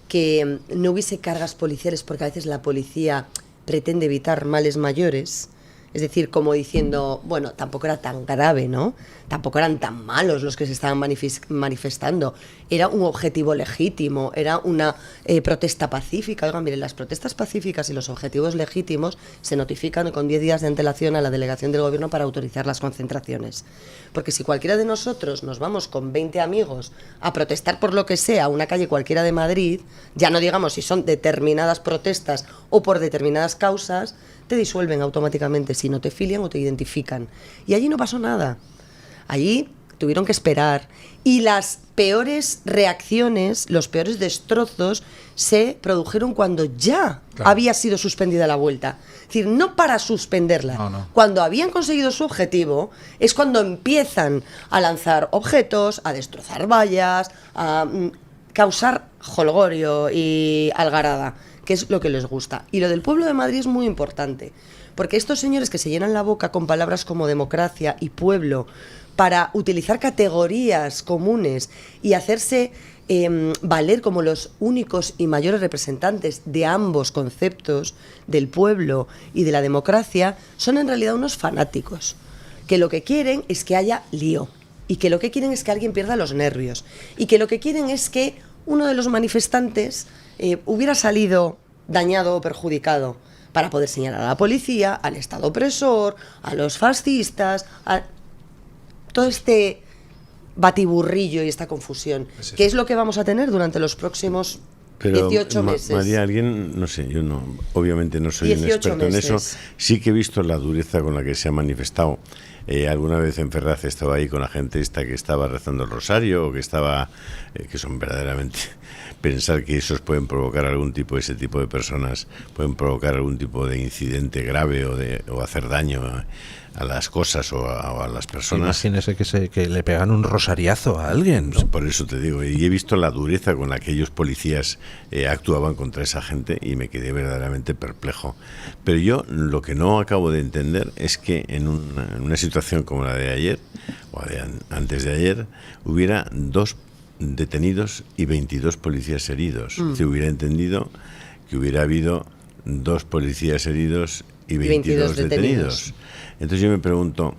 que no hubiese cargas policiales porque a veces la policía pretende evitar males mayores, es decir, como diciendo, bueno, tampoco era tan grave, ¿no? Tampoco eran tan malos los que se estaban manifestando. Era un objetivo legítimo, era una protesta pacífica. Oigan, miren, las protestas pacíficas y los objetivos legítimos se notifican con 10 días de antelación a la delegación del gobierno para autorizar las concentraciones. Porque si cualquiera de nosotros nos vamos con 20 amigos a protestar por lo que sea a una calle cualquiera de Madrid, ya no digamos si son determinadas protestas o por determinadas causas, te disuelven automáticamente si no te filian o te identifican. Y allí no pasó nada. Allí tuvieron que esperar. Y las peores reacciones, los peores destrozos, se produjeron cuando ya había sido suspendida la Vuelta. Es decir, no para suspenderla. No. Cuando habían conseguido su objetivo, es cuando empiezan a lanzar objetos, a destrozar vallas, a causar jolgorio y algarada, que es lo que les gusta. Y lo del pueblo de Madrid es muy importante, porque estos señores que se llenan la boca con palabras como democracia y pueblo para utilizar categorías comunes y hacerse valer como los únicos y mayores representantes de ambos conceptos, del pueblo y de la democracia, son en realidad unos fanáticos, que lo que quieren es que haya lío, y que lo que quieren es que alguien pierda los nervios, y que lo que quieren es que uno de los manifestantes hubiera salido dañado o perjudicado, para poder señalar a la policía, al Estado opresor, a los fascistas, a todo este batiburrillo y esta confusión. Es eso. ¿Qué es lo que vamos a tener durante los próximos 18 meses? María, alguien, no sé, yo no, obviamente no soy un 18 experto en eso. meses. Sí que he visto la dureza con la que se ha manifestado. Alguna vez en Ferraz estaba ahí con la gente esta que estaba rezando el rosario, o que estaba, que son verdaderamente, pensar que esos pueden provocar ese tipo de personas, pueden provocar algún tipo de incidente grave o hacer daño a las cosas o a las personas. Imagínese que le pegan un rosariazo a alguien, ¿no? Por eso te digo, y he visto la dureza con la que ellos policías actuaban contra esa gente y me quedé verdaderamente perplejo. Pero yo lo que no acabo de entender es que en una situación como la de ayer, o antes de ayer, hubiera 2 detenidos y 22 policías heridos. Se hubiera entendido que hubiera habido 2 policías heridos y 22 detenidos. Entonces yo me pregunto,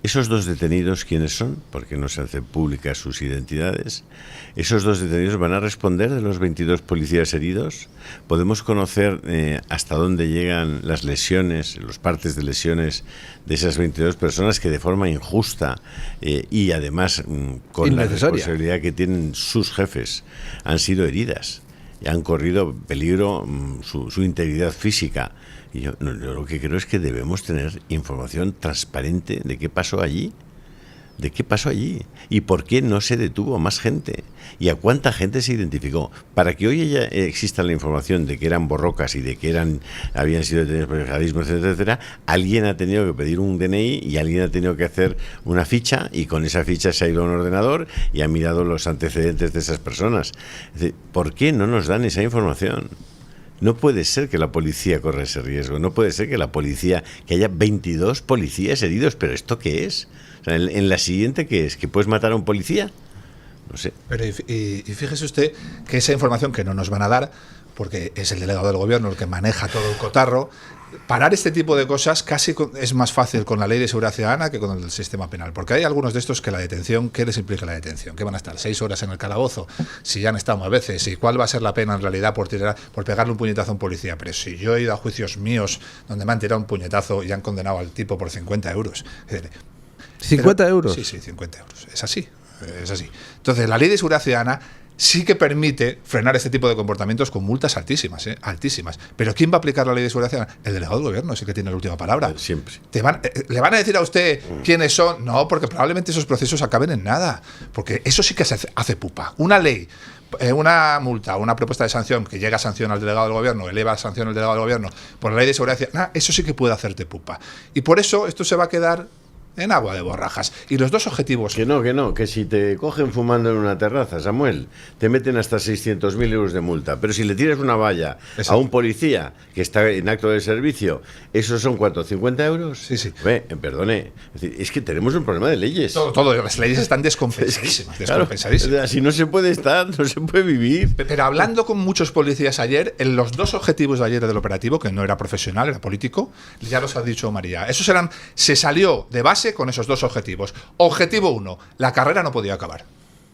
¿esos 2 detenidos quiénes son? Porque no se hacen públicas sus identidades. ¿Esos 2 detenidos van a responder de los 22 policías heridos? ¿Podemos conocer hasta dónde llegan las lesiones, los partes de lesiones de esas 22 personas que de forma injusta y además con la responsabilidad que tienen sus jefes han sido heridas y han corrido peligro su integridad física? Y yo lo que creo es que debemos tener información transparente de qué pasó allí. ¿De qué pasó allí? ¿Y por qué no se detuvo más gente? ¿Y a cuánta gente se identificó? Para que hoy ya exista la información de que eran borrocas y de que habían sido detenidos por yihadismo, etcétera, etcétera, alguien ha tenido que pedir un DNI y alguien ha tenido que hacer una ficha, y con esa ficha se ha ido a un ordenador y ha mirado los antecedentes de esas personas. Es decir, ¿por qué no nos dan esa información? No puede ser que la policía corra ese riesgo, no puede ser que haya 22 policías heridos, pero ¿esto qué es? O sea, en la siguiente, ¿qué es? ¿Que puedes matar a un policía? No sé. Pero y fíjese usted que esa información que no nos van a dar, porque es el delegado del gobierno el que maneja todo el cotarro, parar este tipo de cosas casi es más fácil con la ley de seguridad ciudadana que con el sistema penal, porque hay algunos de estos que la detención, ¿qué les implica la detención? ¿Que van a estar 6 horas en el calabozo? Si ya han estado más veces, ¿y cuál va a ser la pena en realidad por pegarle un puñetazo a un policía? Pero si yo he ido a juicios míos donde me han tirado un puñetazo y han condenado al tipo por 50 euros. ¿50 euros? Sí, 50 euros. Es así. Entonces, la ley de seguridad ciudadana sí que permite frenar este tipo de comportamientos con multas altísimas, altísimas. Pero ¿quién va a aplicar la ley de seguridad ciudadana? El delegado del gobierno es el que tiene la última palabra. Siempre. ¿Le van a decir a usted quiénes son? No, porque probablemente esos procesos acaben en nada. Porque eso sí que se hace pupa. Una ley, una multa, una propuesta de sanción que llega a sanción al delegado del gobierno, eleva a sanción al delegado del gobierno por la ley de seguridad ciudadana, eso sí que puede hacerte pupa. Y por eso esto se va a quedar en agua de borrajas. Y los 2 objetivos... Que si te cogen fumando en una terraza, Samuel, te meten hasta 600.000 euros de multa. Pero si le tiras una valla a un policía que está en acto de servicio, ¿esos son cuánto? ¿50 euros? Sí. Perdone, es que tenemos un problema de leyes. Todo, las leyes están descompensadísimas. Claro, así no se puede estar, no se puede vivir. Pero hablando con muchos policías ayer, en los 2 objetivos de ayer del operativo, que no era profesional, era político, ya los ha dicho María. Se salió de base con esos 2 objetivos. Objetivo 1, la carrera no podía acabar.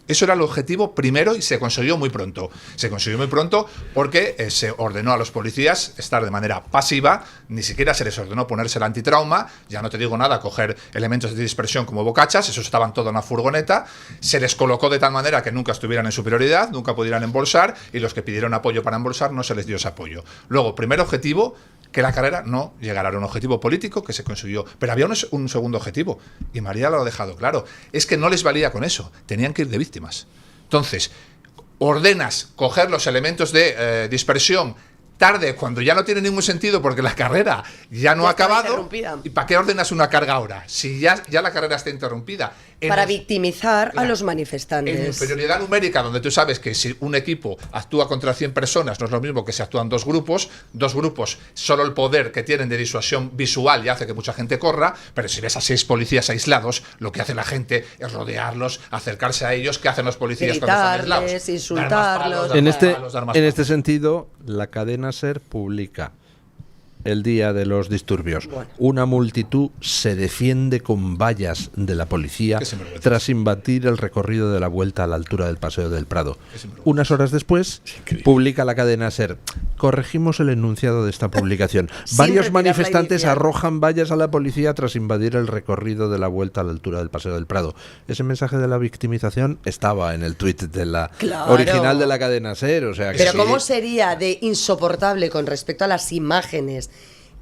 Eso era el objetivo primero y se consiguió muy pronto. Se consiguió muy pronto porque se ordenó a los policías estar de manera pasiva, ni siquiera se les ordenó ponerse el antitrauma, ya no te digo nada, coger elementos de dispersión como bocachas, esos estaban todo en una furgoneta, se les colocó de tal manera que nunca estuvieran en superioridad, nunca pudieran embolsar, y los que pidieron apoyo para embolsar no se les dio ese apoyo. Luego, primer objetivo, que la carrera no llegara a un objetivo político que se consiguió. Pero había un segundo objetivo, y María lo ha dejado claro, es que no les valía con eso, tenían que ir de víctimas. Entonces, ordenas coger los elementos de dispersión tarde, cuando ya no tiene ningún sentido porque la carrera ya no ha acabado. ¿Y para qué ordenas una carga ahora? Si ya la carrera está interrumpida. Para victimizar a los manifestantes. En inferioridad numérica, donde tú sabes que si un equipo actúa contra 100 personas, no es lo mismo que si actúan 2 grupos. 2 grupos, solo el poder que tienen de disuasión visual ya hace que mucha gente corra, pero si ves a 6 policías aislados, lo que hace la gente es rodearlos, acercarse a ellos. ¿Qué hacen los policías cuando están aislados? Insultarlos. En este sentido, la cadena SER publica: el día de los disturbios. Bueno. Una multitud se defiende con vallas de la policía tras invadir el recorrido de la Vuelta a la altura del Paseo del Prado. Unas horas después, publica la cadena SER: corregimos el enunciado de esta publicación. Varios manifestantes arrojan vallas a la policía tras invadir el recorrido de la Vuelta a la altura del Paseo del Prado. Ese mensaje de la victimización estaba en el tuit de la original de la cadena SER. O sea, que pero sí. ¿cómo sería de insoportable con respecto a las imágenes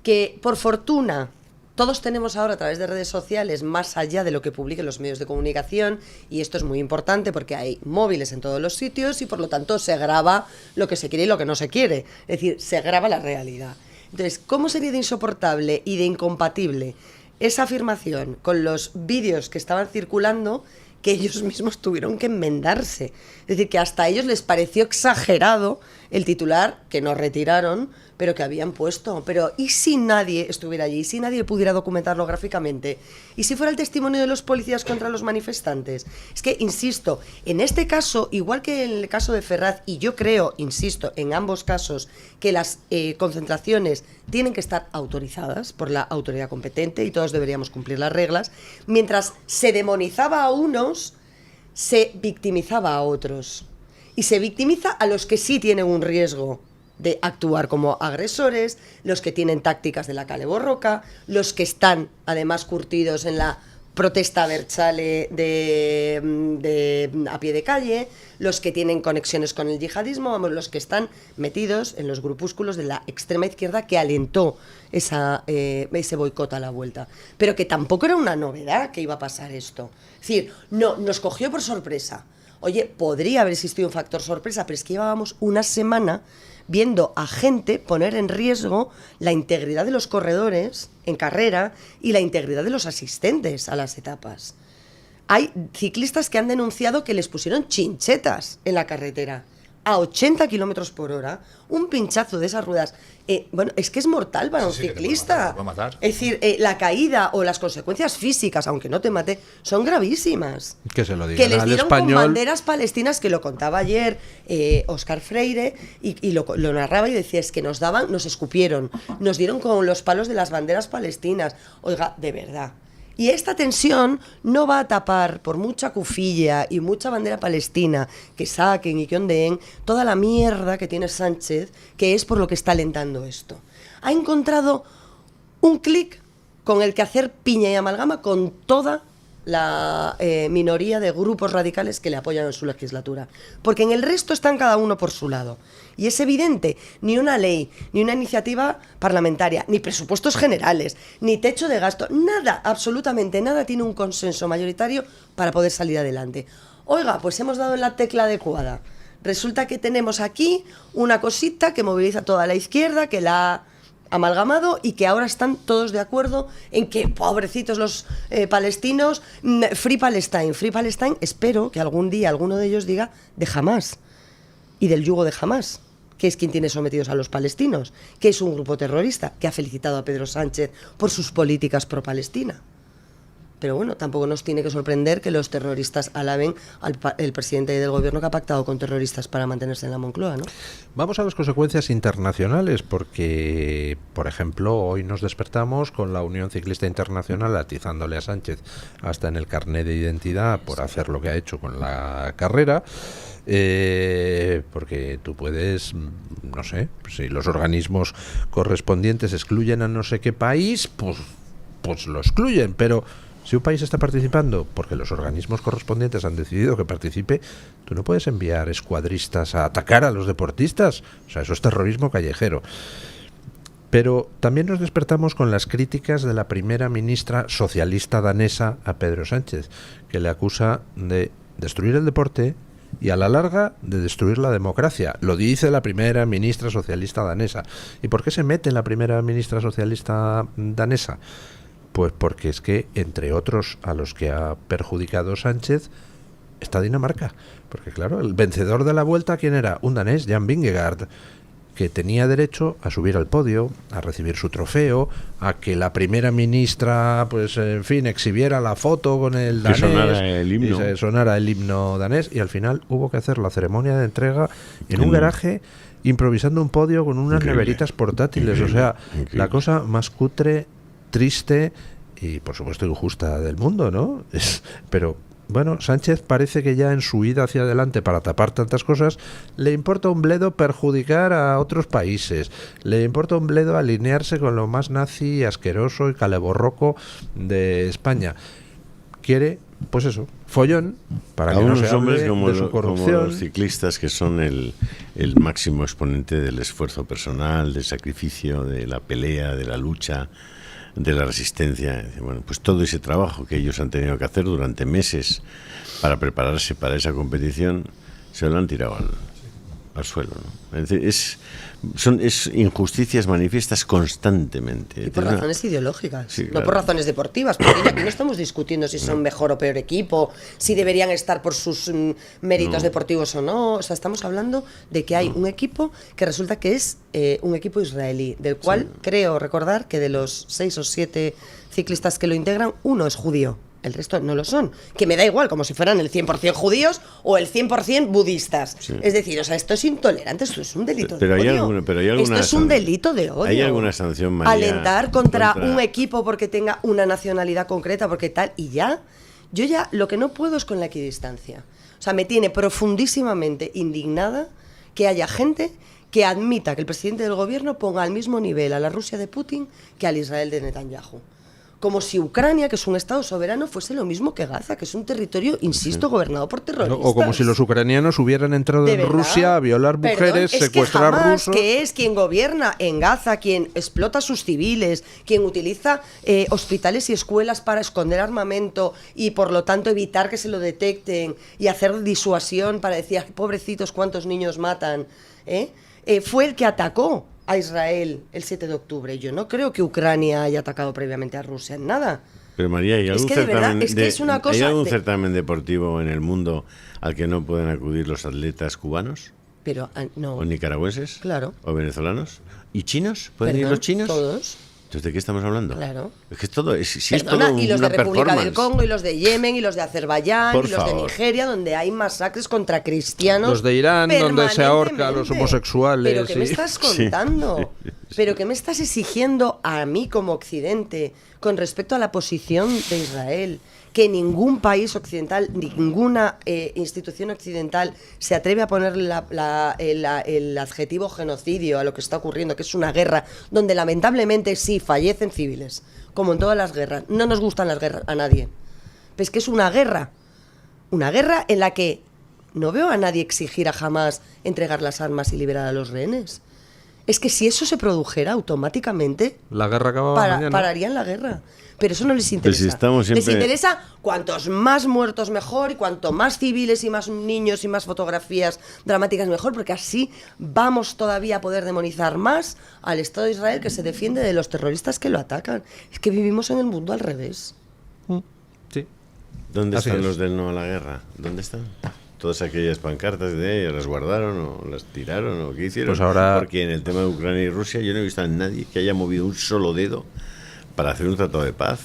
que, por fortuna, todos tenemos ahora a través de redes sociales, más allá de lo que publiquen los medios de comunicación? Y esto es muy importante porque hay móviles en todos los sitios y por lo tanto se graba lo que se quiere y lo que no se quiere. Es decir, se graba la realidad. Entonces, ¿cómo sería de insoportable y de incompatible esa afirmación con los vídeos que estaban circulando, que ellos mismos tuvieron que enmendarse? Es decir, que hasta a ellos les pareció exagerado el titular, que no retiraron, pero que habían puesto. Pero ¿y si nadie estuviera allí? ¿Y si nadie pudiera documentarlo gráficamente? ¿Y si fuera el testimonio de los policías contra los manifestantes? Es que, insisto, en este caso, igual que en el caso de Ferraz, y yo creo, insisto, en ambos casos, que las concentraciones tienen que estar autorizadas por la autoridad competente y todos deberíamos cumplir las reglas, mientras se demonizaba a unos, se victimizaba a otros. Y se victimiza a los que sí tienen un riesgo de actuar como agresores, los que tienen tácticas de la kale borroka, los que están además curtidos en la protesta abertzale de a pie de calle, los que tienen conexiones con el yihadismo, vamos, los que están metidos en los grupúsculos de la extrema izquierda que alentó ese boicot a la Vuelta. Pero que tampoco era una novedad que iba a pasar esto. Es decir, no, nos cogió por sorpresa. Oye, podría haber existido un factor sorpresa, pero es que llevábamos una semana viendo a gente poner en riesgo la integridad de los corredores en carrera y la integridad de los asistentes a las etapas. Hay ciclistas que han denunciado que les pusieron chinchetas en la carretera a 80 kilómetros por hora, un pinchazo de esas ruedas. Bueno, es que es mortal para un ciclista. Te puede matar. Es decir, la caída o las consecuencias físicas, aunque no te mate, son gravísimas. Que se lo digan Que les al dieron español. con banderas palestinas, que lo contaba ayer Óscar Freire, y lo narraba y decía, es que nos escupieron, nos dieron con los palos de las banderas palestinas. Oiga, de verdad. Y esta tensión no va a tapar, por mucha cufilla y mucha bandera palestina que saquen y que ondeen, toda la mierda que tiene Sánchez, que es por lo que está alentando esto. Ha encontrado un clic con el que hacer piña y amalgama con toda la minoría de grupos radicales que le apoyan en su legislatura. Porque en el resto están cada uno por su lado. Y es evidente, ni una ley, ni una iniciativa parlamentaria, ni presupuestos generales, ni techo de gasto, nada, absolutamente nada tiene un consenso mayoritario para poder salir adelante. Oiga, pues hemos dado en la tecla adecuada. Resulta que tenemos aquí una cosita que moviliza toda la izquierda, que la ha amalgamado y que ahora están todos de acuerdo en que, pobrecitos los palestinos, Free Palestine. Free Palestine, espero que algún día alguno de ellos diga de Hamás y del yugo de Hamás, que es quien tiene sometidos a los palestinos, que es un grupo terrorista, que ha felicitado a Pedro Sánchez por sus políticas pro-Palestina. Pero bueno, tampoco nos tiene que sorprender que los terroristas alaben al presidente del gobierno que ha pactado con terroristas para mantenerse en la Moncloa, ¿no? Vamos a las consecuencias internacionales, porque, por ejemplo, hoy nos despertamos con la Unión Ciclista Internacional atizándole a Sánchez hasta en el carné de identidad por hacer lo que ha hecho con la carrera. Porque tú puedes, no sé, si los organismos correspondientes excluyen a no sé qué país, pues lo excluyen, pero si un país está participando porque los organismos correspondientes han decidido que participe, tú no puedes enviar escuadristas a atacar a los deportistas. O sea, eso es terrorismo callejero. Pero también nos despertamos con las críticas de la primera ministra socialista danesa a Pedro Sánchez, que le acusa de destruir el deporte y a la larga de destruir la democracia. Lo dice la primera ministra socialista danesa. ¿Y por qué se mete la primera ministra socialista danesa? Pues porque es que, entre otros a los que ha perjudicado Sánchez, está Dinamarca. Porque claro, el vencedor de la Vuelta, ¿quién era? Un danés, Jan Vingegaard, que tenía derecho a subir al podio, a recibir su trofeo, a que la primera ministra, pues en fin, exhibiera la foto con el danés, que sonara el himno. y se sonara el himno danés, y al final hubo que hacer la ceremonia de entrega en un garaje improvisando un podio con unas Increíble. neveritas portátiles. Increíble. O sea, Increíble. la cosa más cutre, triste y por supuesto injusta del mundo, ¿no? Pero bueno, Sánchez parece que ya en su ida hacia adelante para tapar tantas cosas le importa un bledo perjudicar a otros países, le importa un bledo alinearse con lo más nazi, asqueroso y caleborroco de España. Quiere, pues eso, follón para A que no unos se hombres hable como, de su como corrupción. los ciclistas, que son el máximo exponente del esfuerzo personal, del sacrificio, de la pelea, de la lucha, de la resistencia. Bueno, pues todo ese trabajo que ellos han tenido que hacer durante meses para prepararse para esa competición, se lo han tirado al suelo, ¿no? Es decir, son injusticias manifiestas constantemente. Y por razones ideológicas, Sí, no claro. por razones deportivas, porque aquí no estamos discutiendo si son mejor o peor equipo, si deberían estar por sus méritos deportivos o no. O sea, estamos hablando de que hay un equipo que resulta que es un equipo israelí, del cual creo recordar que de los 6 o 7 ciclistas que lo integran, uno es judío. El resto no lo son. Que me da igual, como si fueran el 100% judíos o el 100% budistas. Sí. Es decir, o sea, esto es intolerante, esto es un delito Pero de hay odio. alguna Esto es un delito de odio. ¿Hay alguna sanción, María, Alentar contra un equipo porque tenga una nacionalidad concreta, porque tal, y ya. Yo ya lo que no puedo es con la equidistancia. O sea, me tiene profundísimamente indignada que haya gente que admita que el presidente del gobierno ponga al mismo nivel a la Rusia de Putin que al Israel de Netanyahu. Como si Ucrania, que es un estado soberano, fuese lo mismo que Gaza, que es un territorio, insisto, gobernado por terroristas. O como si los ucranianos hubieran entrado ¿De en verdad? Rusia a violar mujeres, Perdón, secuestrar es que Hamas, rusos. que es quien gobierna en Gaza, quien explota a sus civiles, quien utiliza hospitales y escuelas para esconder armamento y por lo tanto evitar que se lo detecten y hacer disuasión para decir, "Ay, pobrecitos, cuántos niños matan", fue el que atacó a Israel el 7 de octubre. Yo no creo que Ucrania haya atacado previamente a Rusia en nada. Pero María, ¿hay algún, que de verdad, certamen, es que es una cosa ¿hay algún de- certamen deportivo en el mundo al que no pueden acudir los atletas cubanos? Pero no. ¿O nicaragüenses? Claro. ¿O venezolanos? ¿Y chinos? ¿Pueden ir Perdón, los chinos? Todos. Entonces, ¿de qué estamos hablando? Claro. Es que es todo, si es Perdona, todo y los de una República del performance. Congo, y los de Yemen, y los de Azerbaiyán, Por y los de favor. Nigeria, donde hay masacres contra cristianos. Los de Irán, donde se ahorca a los permanentemente. homosexuales, ¿Pero qué me sí. estás Sí. contando? ¿Pero qué me estás exigiendo a mí como Occidente con respecto a la posición de Israel? Que ningún país occidental, ninguna institución occidental se atreve a ponerle el adjetivo genocidio a lo que está ocurriendo, que es una guerra donde lamentablemente sí fallecen civiles, como en todas las guerras. No nos gustan las guerras a nadie. Pero es que es una guerra en la que no veo a nadie exigir a Hamas entregar las armas y liberar a los rehenes. Es que si eso se produjera automáticamente, La guerra acababa mañana. pararían la guerra. Pero eso no les Pero interesa. si estamos siempre- Les interesa cuantos más muertos mejor, y cuanto más civiles y más niños y más fotografías dramáticas mejor, porque así vamos todavía a poder demonizar más al Estado de Israel, que se defiende de los terroristas que lo atacan. Es que vivimos en el mundo al revés. Sí. ¿Dónde Así están es. los del no a la guerra? ¿Dónde están? Todas aquellas pancartas de ellas las guardaron o las tiraron o qué hicieron. Pues ahora- Porque en el tema de Ucrania y Rusia yo no he visto a nadie que haya movido un solo dedo para hacer un tratado de paz.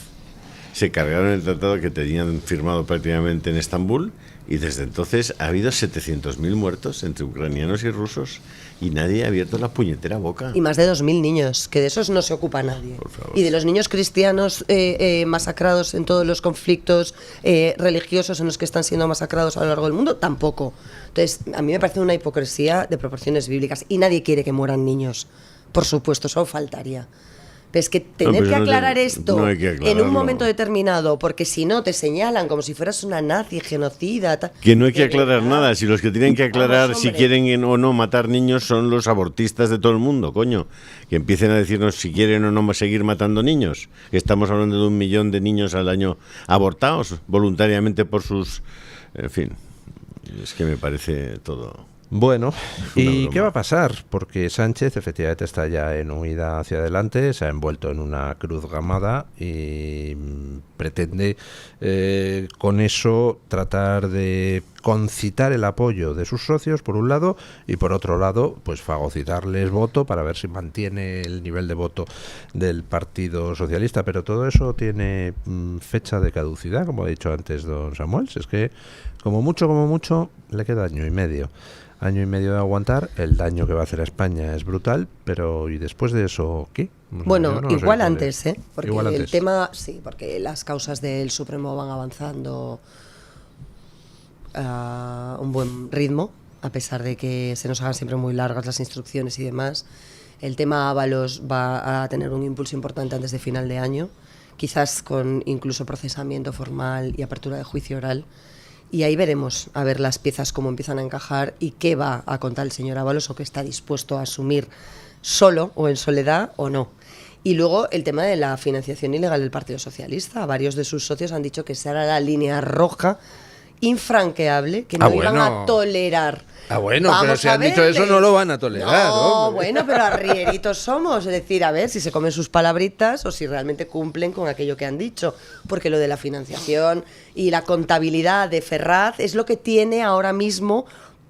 Se cargaron el tratado que tenían firmado prácticamente en Estambul y desde entonces ha habido 700.000 muertos entre ucranianos y rusos y nadie ha abierto la puñetera boca. Y más de 2.000 niños, que de esos no se ocupa nadie. Por favor. Y de los niños cristianos masacrados en todos los conflictos religiosos en los que están siendo masacrados a lo largo del mundo, tampoco. Entonces, a mí me parece una hipocresía de proporciones bíblicas. Y nadie quiere que mueran niños. Por supuesto, eso faltaría. Pero es que tener pero que no aclarar te- esto no hay que en aclararlo. un momento determinado, porque si no te señalan como si fueras una nazi, genocida... Que no hay que de aclarar verdad. nada, si los que tienen que aclarar Vamos, si hombre. quieren o no matar niños son los abortistas de todo el mundo, coño. Que empiecen a decirnos si quieren o no seguir matando niños. Estamos hablando de 1 millón de niños al año abortados voluntariamente por sus... En fin, es que me parece todo... Bueno, una ¿y broma. qué va a pasar? Porque Sánchez efectivamente está ya en huida hacia adelante, se ha envuelto en una cruz gamada y pretende con eso tratar de concitar el apoyo de sus socios por un lado y por otro lado pues fagocitarles voto para ver si mantiene el nivel de voto del Partido Socialista, pero todo eso tiene fecha de caducidad, como ha dicho antes don Samuel. Es que como mucho le queda año y medio. Año y medio de aguantar, el daño que va a hacer a España es brutal, pero ¿y después de eso qué? Bueno, no igual sé, antes, ¿eh? Porque igual el antes. tema, sí, porque las causas del Supremo van avanzando a un buen ritmo, a pesar de que se nos hagan siempre muy largas las instrucciones y demás. El tema Ábalos va a tener un impulso importante antes de final de año, quizás con incluso procesamiento formal y apertura de juicio oral. Y ahí veremos a ver las piezas cómo empiezan a encajar y qué va a contar el señor Ábalos o qué está dispuesto a asumir solo o en soledad o no. Y luego el tema de la financiación ilegal del Partido Socialista. Varios de sus socios han dicho que esa era la línea roja infranqueable, que no iban a tolerar. Bueno, Vamos pero si a han dicho eso verles. no lo van a tolerar. No, hombre. bueno, pero arrieritos somos. Es decir, a ver si se comen sus palabritas o si realmente cumplen con aquello que han dicho. Porque lo de la financiación y la contabilidad de Ferraz es lo que tiene ahora mismo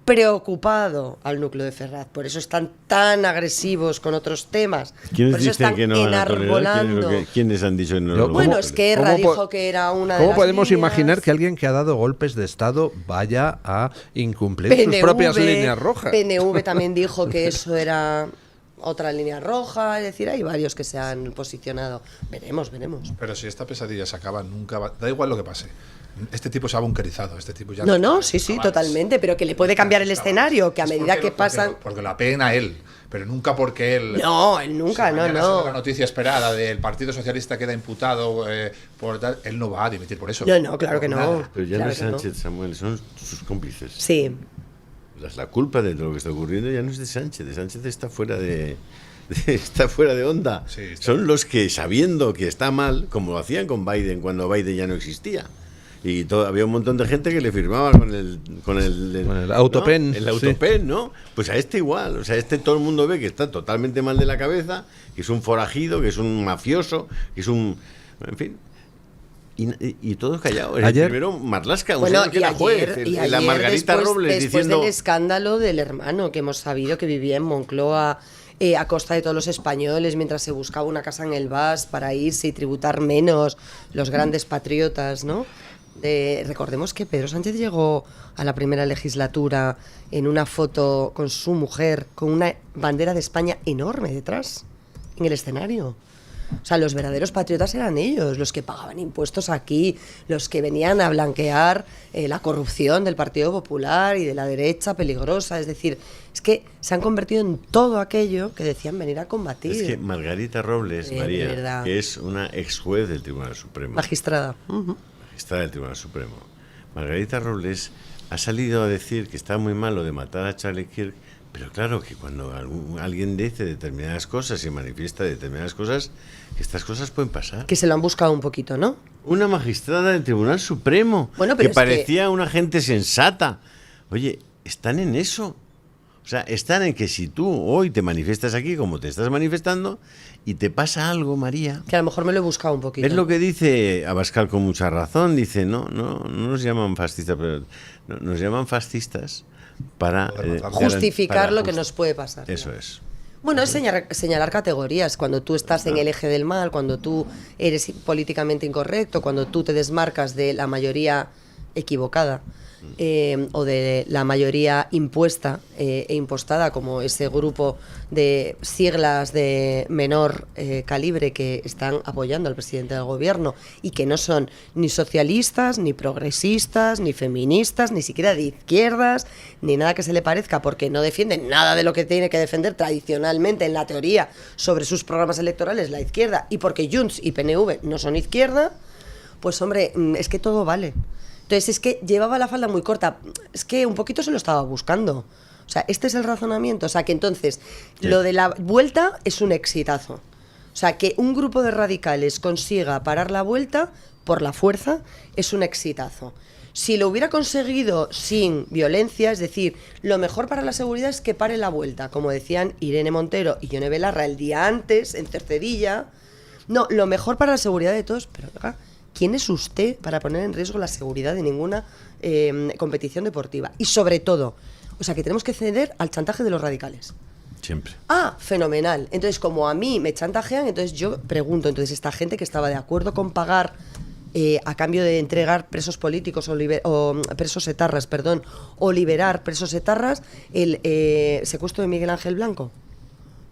preocupado al núcleo de Ferraz. Por eso están tan agresivos con otros temas. ¿Quiénes Por eso dicen están que no van a tolerar? enarbolando. ¿Quiénes han dicho que no Yo- lo van a Bueno, ¿Cómo- es que cómo Erra po- dijo que era una de ¿Cómo las podemos líneas? imaginar que alguien que ha dado golpes de Estado vaya a incumplir sus propias líneas rojas? PNV también dijo que eso era otra línea roja, es decir, hay varios que se han posicionado. Veremos. Pero si esta pesadilla se acaba, nunca va, da igual lo que pase. Este tipo se ha bunkerizado, este tipo ya... No, sí, totalmente, pero que le puede cambiar el escenario, que a Es medida porque que pasan... Porque la pena él, pero nunca porque él... No, él nunca, Si mañana sale la no. noticia esperada del Partido Socialista queda imputado por tal, él no va a dimitir por eso. No, claro que no. Nada. Pero ya Claro no es que no. Sánchez, Samuel, son sus cómplices. Sí, La culpa de lo que está ocurriendo ya no es de Sánchez está fuera está fuera de onda. Sí, está. Son los que, sabiendo que está mal, como lo hacían con Biden cuando Biden ya no existía. Y había un montón de gente que le firmaba con el autopen, ¿no? El autopen, ¿no? Pues a este igual. O sea, todo el mundo ve que está totalmente mal de la cabeza, que es un forajido, que es un mafioso, que es un... En fin. Y todos callados. El Ayer- primero, Marlaska, un bueno, señor que era juez. y la ayer Margarita Robles después diciendo... del escándalo del hermano que hemos sabido que vivía en Moncloa a costa de todos los españoles mientras se buscaba una casa en el VAS para irse y tributar menos, los grandes patriotas, ¿no? Recordemos que Pedro Sánchez llegó a la primera legislatura en una foto con su mujer con una bandera de España enorme detrás en el escenario. O sea, los verdaderos patriotas eran ellos, los que pagaban impuestos aquí, los que venían a blanquear la corrupción del Partido Popular y de la derecha peligrosa. Es decir, es que se han convertido en todo aquello que decían venir a combatir. Es que Margarita Robles, De María, verdad. que es una ex juez del Tribunal Supremo, Magistrada. magistrada del Tribunal Supremo, Margarita Robles ha salido a decir que está muy mal lo de matar a Charlie Kirk, pero claro que cuando alguien dice determinadas cosas y manifiesta determinadas cosas, que estas cosas pueden pasar. Que se lo han buscado un poquito, ¿no? Una magistrada del Tribunal Supremo, Bueno, pero que es parecía una gente sensata. Oye, están en eso. O sea, están en que si tú hoy te manifiestas aquí como te estás manifestando y te pasa algo, María... Que a lo mejor me lo he buscado un poquito. Es lo que dice Abascal con mucha razón. Dice, no nos llaman fascistas, pero nos llaman fascistas para justificar lo que just- nos puede pasar. Eso es. Bueno, es señalar categorías. Cuando tú estás en el eje del mal, cuando tú eres políticamente incorrecto, cuando tú te desmarcas de la mayoría equivocada o de la mayoría impuesta e impostada, como ese grupo de siglas de menor calibre que están apoyando al presidente del gobierno y que no son ni socialistas, ni progresistas, ni feministas, ni siquiera de izquierdas, ni nada que se le parezca, porque no defienden nada de lo que tiene que defender tradicionalmente en la teoría sobre sus programas electorales la izquierda, y porque Junts y PNV no son izquierda, pues hombre, es que todo vale. Entonces es que llevaba la falda muy corta, es que un poquito se lo estaba buscando. O sea, este es el razonamiento. O sea, que entonces Sí. lo de la vuelta es un exitazo. O sea, que un grupo de radicales consiga parar la vuelta por la fuerza es un exitazo. Si lo hubiera conseguido sin violencia, es decir, lo mejor para la seguridad es que pare la vuelta, como decían Irene Montero y Yone Belarra el día antes, en Cercedilla. No, lo mejor para la seguridad de todos, pero oiga, ¿quién es usted para poner en riesgo la seguridad de ninguna competición deportiva? Y sobre todo, o sea, que tenemos que ceder al chantaje de los radicales. Siempre. Ah, fenomenal. Entonces, como a mí me chantajean, entonces yo pregunto, entonces esta gente que estaba de acuerdo con pagar a cambio de entregar presos políticos o presos etarras, perdón, o liberar presos etarras, el secuestro de Miguel Ángel Blanco.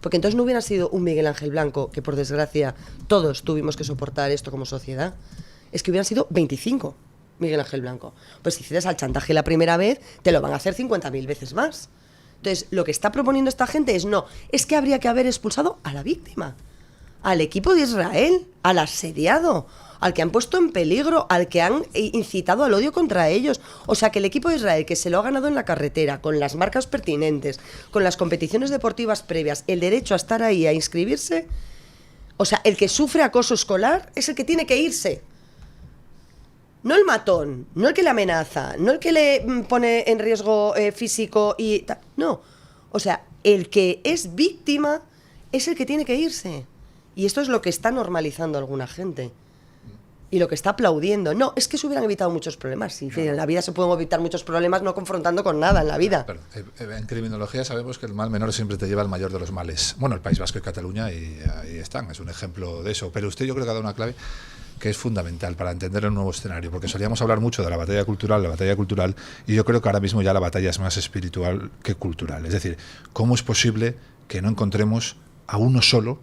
Porque entonces no hubiera sido un Miguel Ángel Blanco, que por desgracia todos tuvimos que soportar esto como sociedad, es que hubieran sido 25 Miguel Ángel Blanco. Pues si cedes al chantaje la primera vez, te lo van a hacer 50.000 veces más. Entonces, lo que está proponiendo esta gente es que habría que haber expulsado a la víctima, al equipo de Israel, al asediado, al que han puesto en peligro, al que han incitado al odio contra ellos. O sea, que el equipo de Israel, que se lo ha ganado en la carretera, con las marcas pertinentes, con las competiciones deportivas previas, el derecho a estar ahí, a inscribirse, o sea, el que sufre acoso escolar es el que tiene que irse. No el matón, no el que le amenaza, no el que le pone en riesgo físico y tal. No, o sea, el que es víctima es el que tiene que irse. Y esto es lo que está normalizando alguna gente. Y lo que está aplaudiendo. No, es que se hubieran evitado muchos problemas. Sí, claro. En la vida se pueden evitar muchos problemas no confrontando con nada en la vida. Pero, en criminología sabemos que el mal menor siempre te lleva al mayor de los males. Bueno, el País Vasco y Cataluña, y ahí están, es un ejemplo de eso. Pero usted yo creo que ha dado una clave que es fundamental para entender el nuevo escenario, porque solíamos hablar mucho de la batalla cultural, y yo creo que ahora mismo ya la batalla es más espiritual que cultural. Es decir, ¿cómo es posible que no encontremos a uno solo,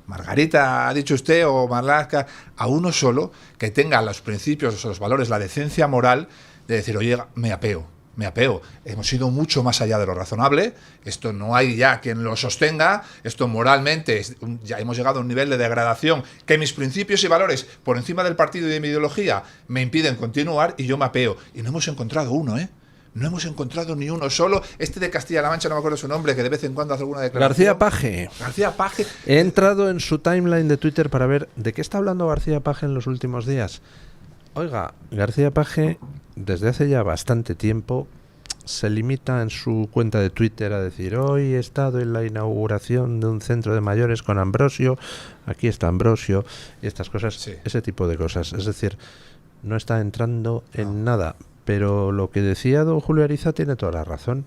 Margarita ha dicho usted, o Marlaska, a uno solo que tenga los principios, los valores, la decencia moral de decir, oye, me apeo, hemos ido mucho más allá de lo razonable, esto no hay ya quien lo sostenga, esto moralmente, ya hemos llegado a un nivel de degradación que mis principios y valores por encima del partido y de mi ideología me impiden continuar y yo me apeo. Y no hemos encontrado uno, No hemos encontrado ni uno solo. Este de Castilla-La Mancha, no me acuerdo su nombre, que de vez en cuando hace alguna declaración. García Paje. He entrado en su timeline de Twitter para ver de qué está hablando García Paje en los últimos días. Oiga, García Paje, desde hace ya bastante tiempo, se limita en su cuenta de Twitter a decir: hoy he estado en la inauguración de un centro de mayores con Ambrosio, aquí está Ambrosio, y estas cosas, sí. Ese tipo de cosas. Es decir, no está entrando en nada. Pero lo que decía don Julio Ariza tiene toda la razón.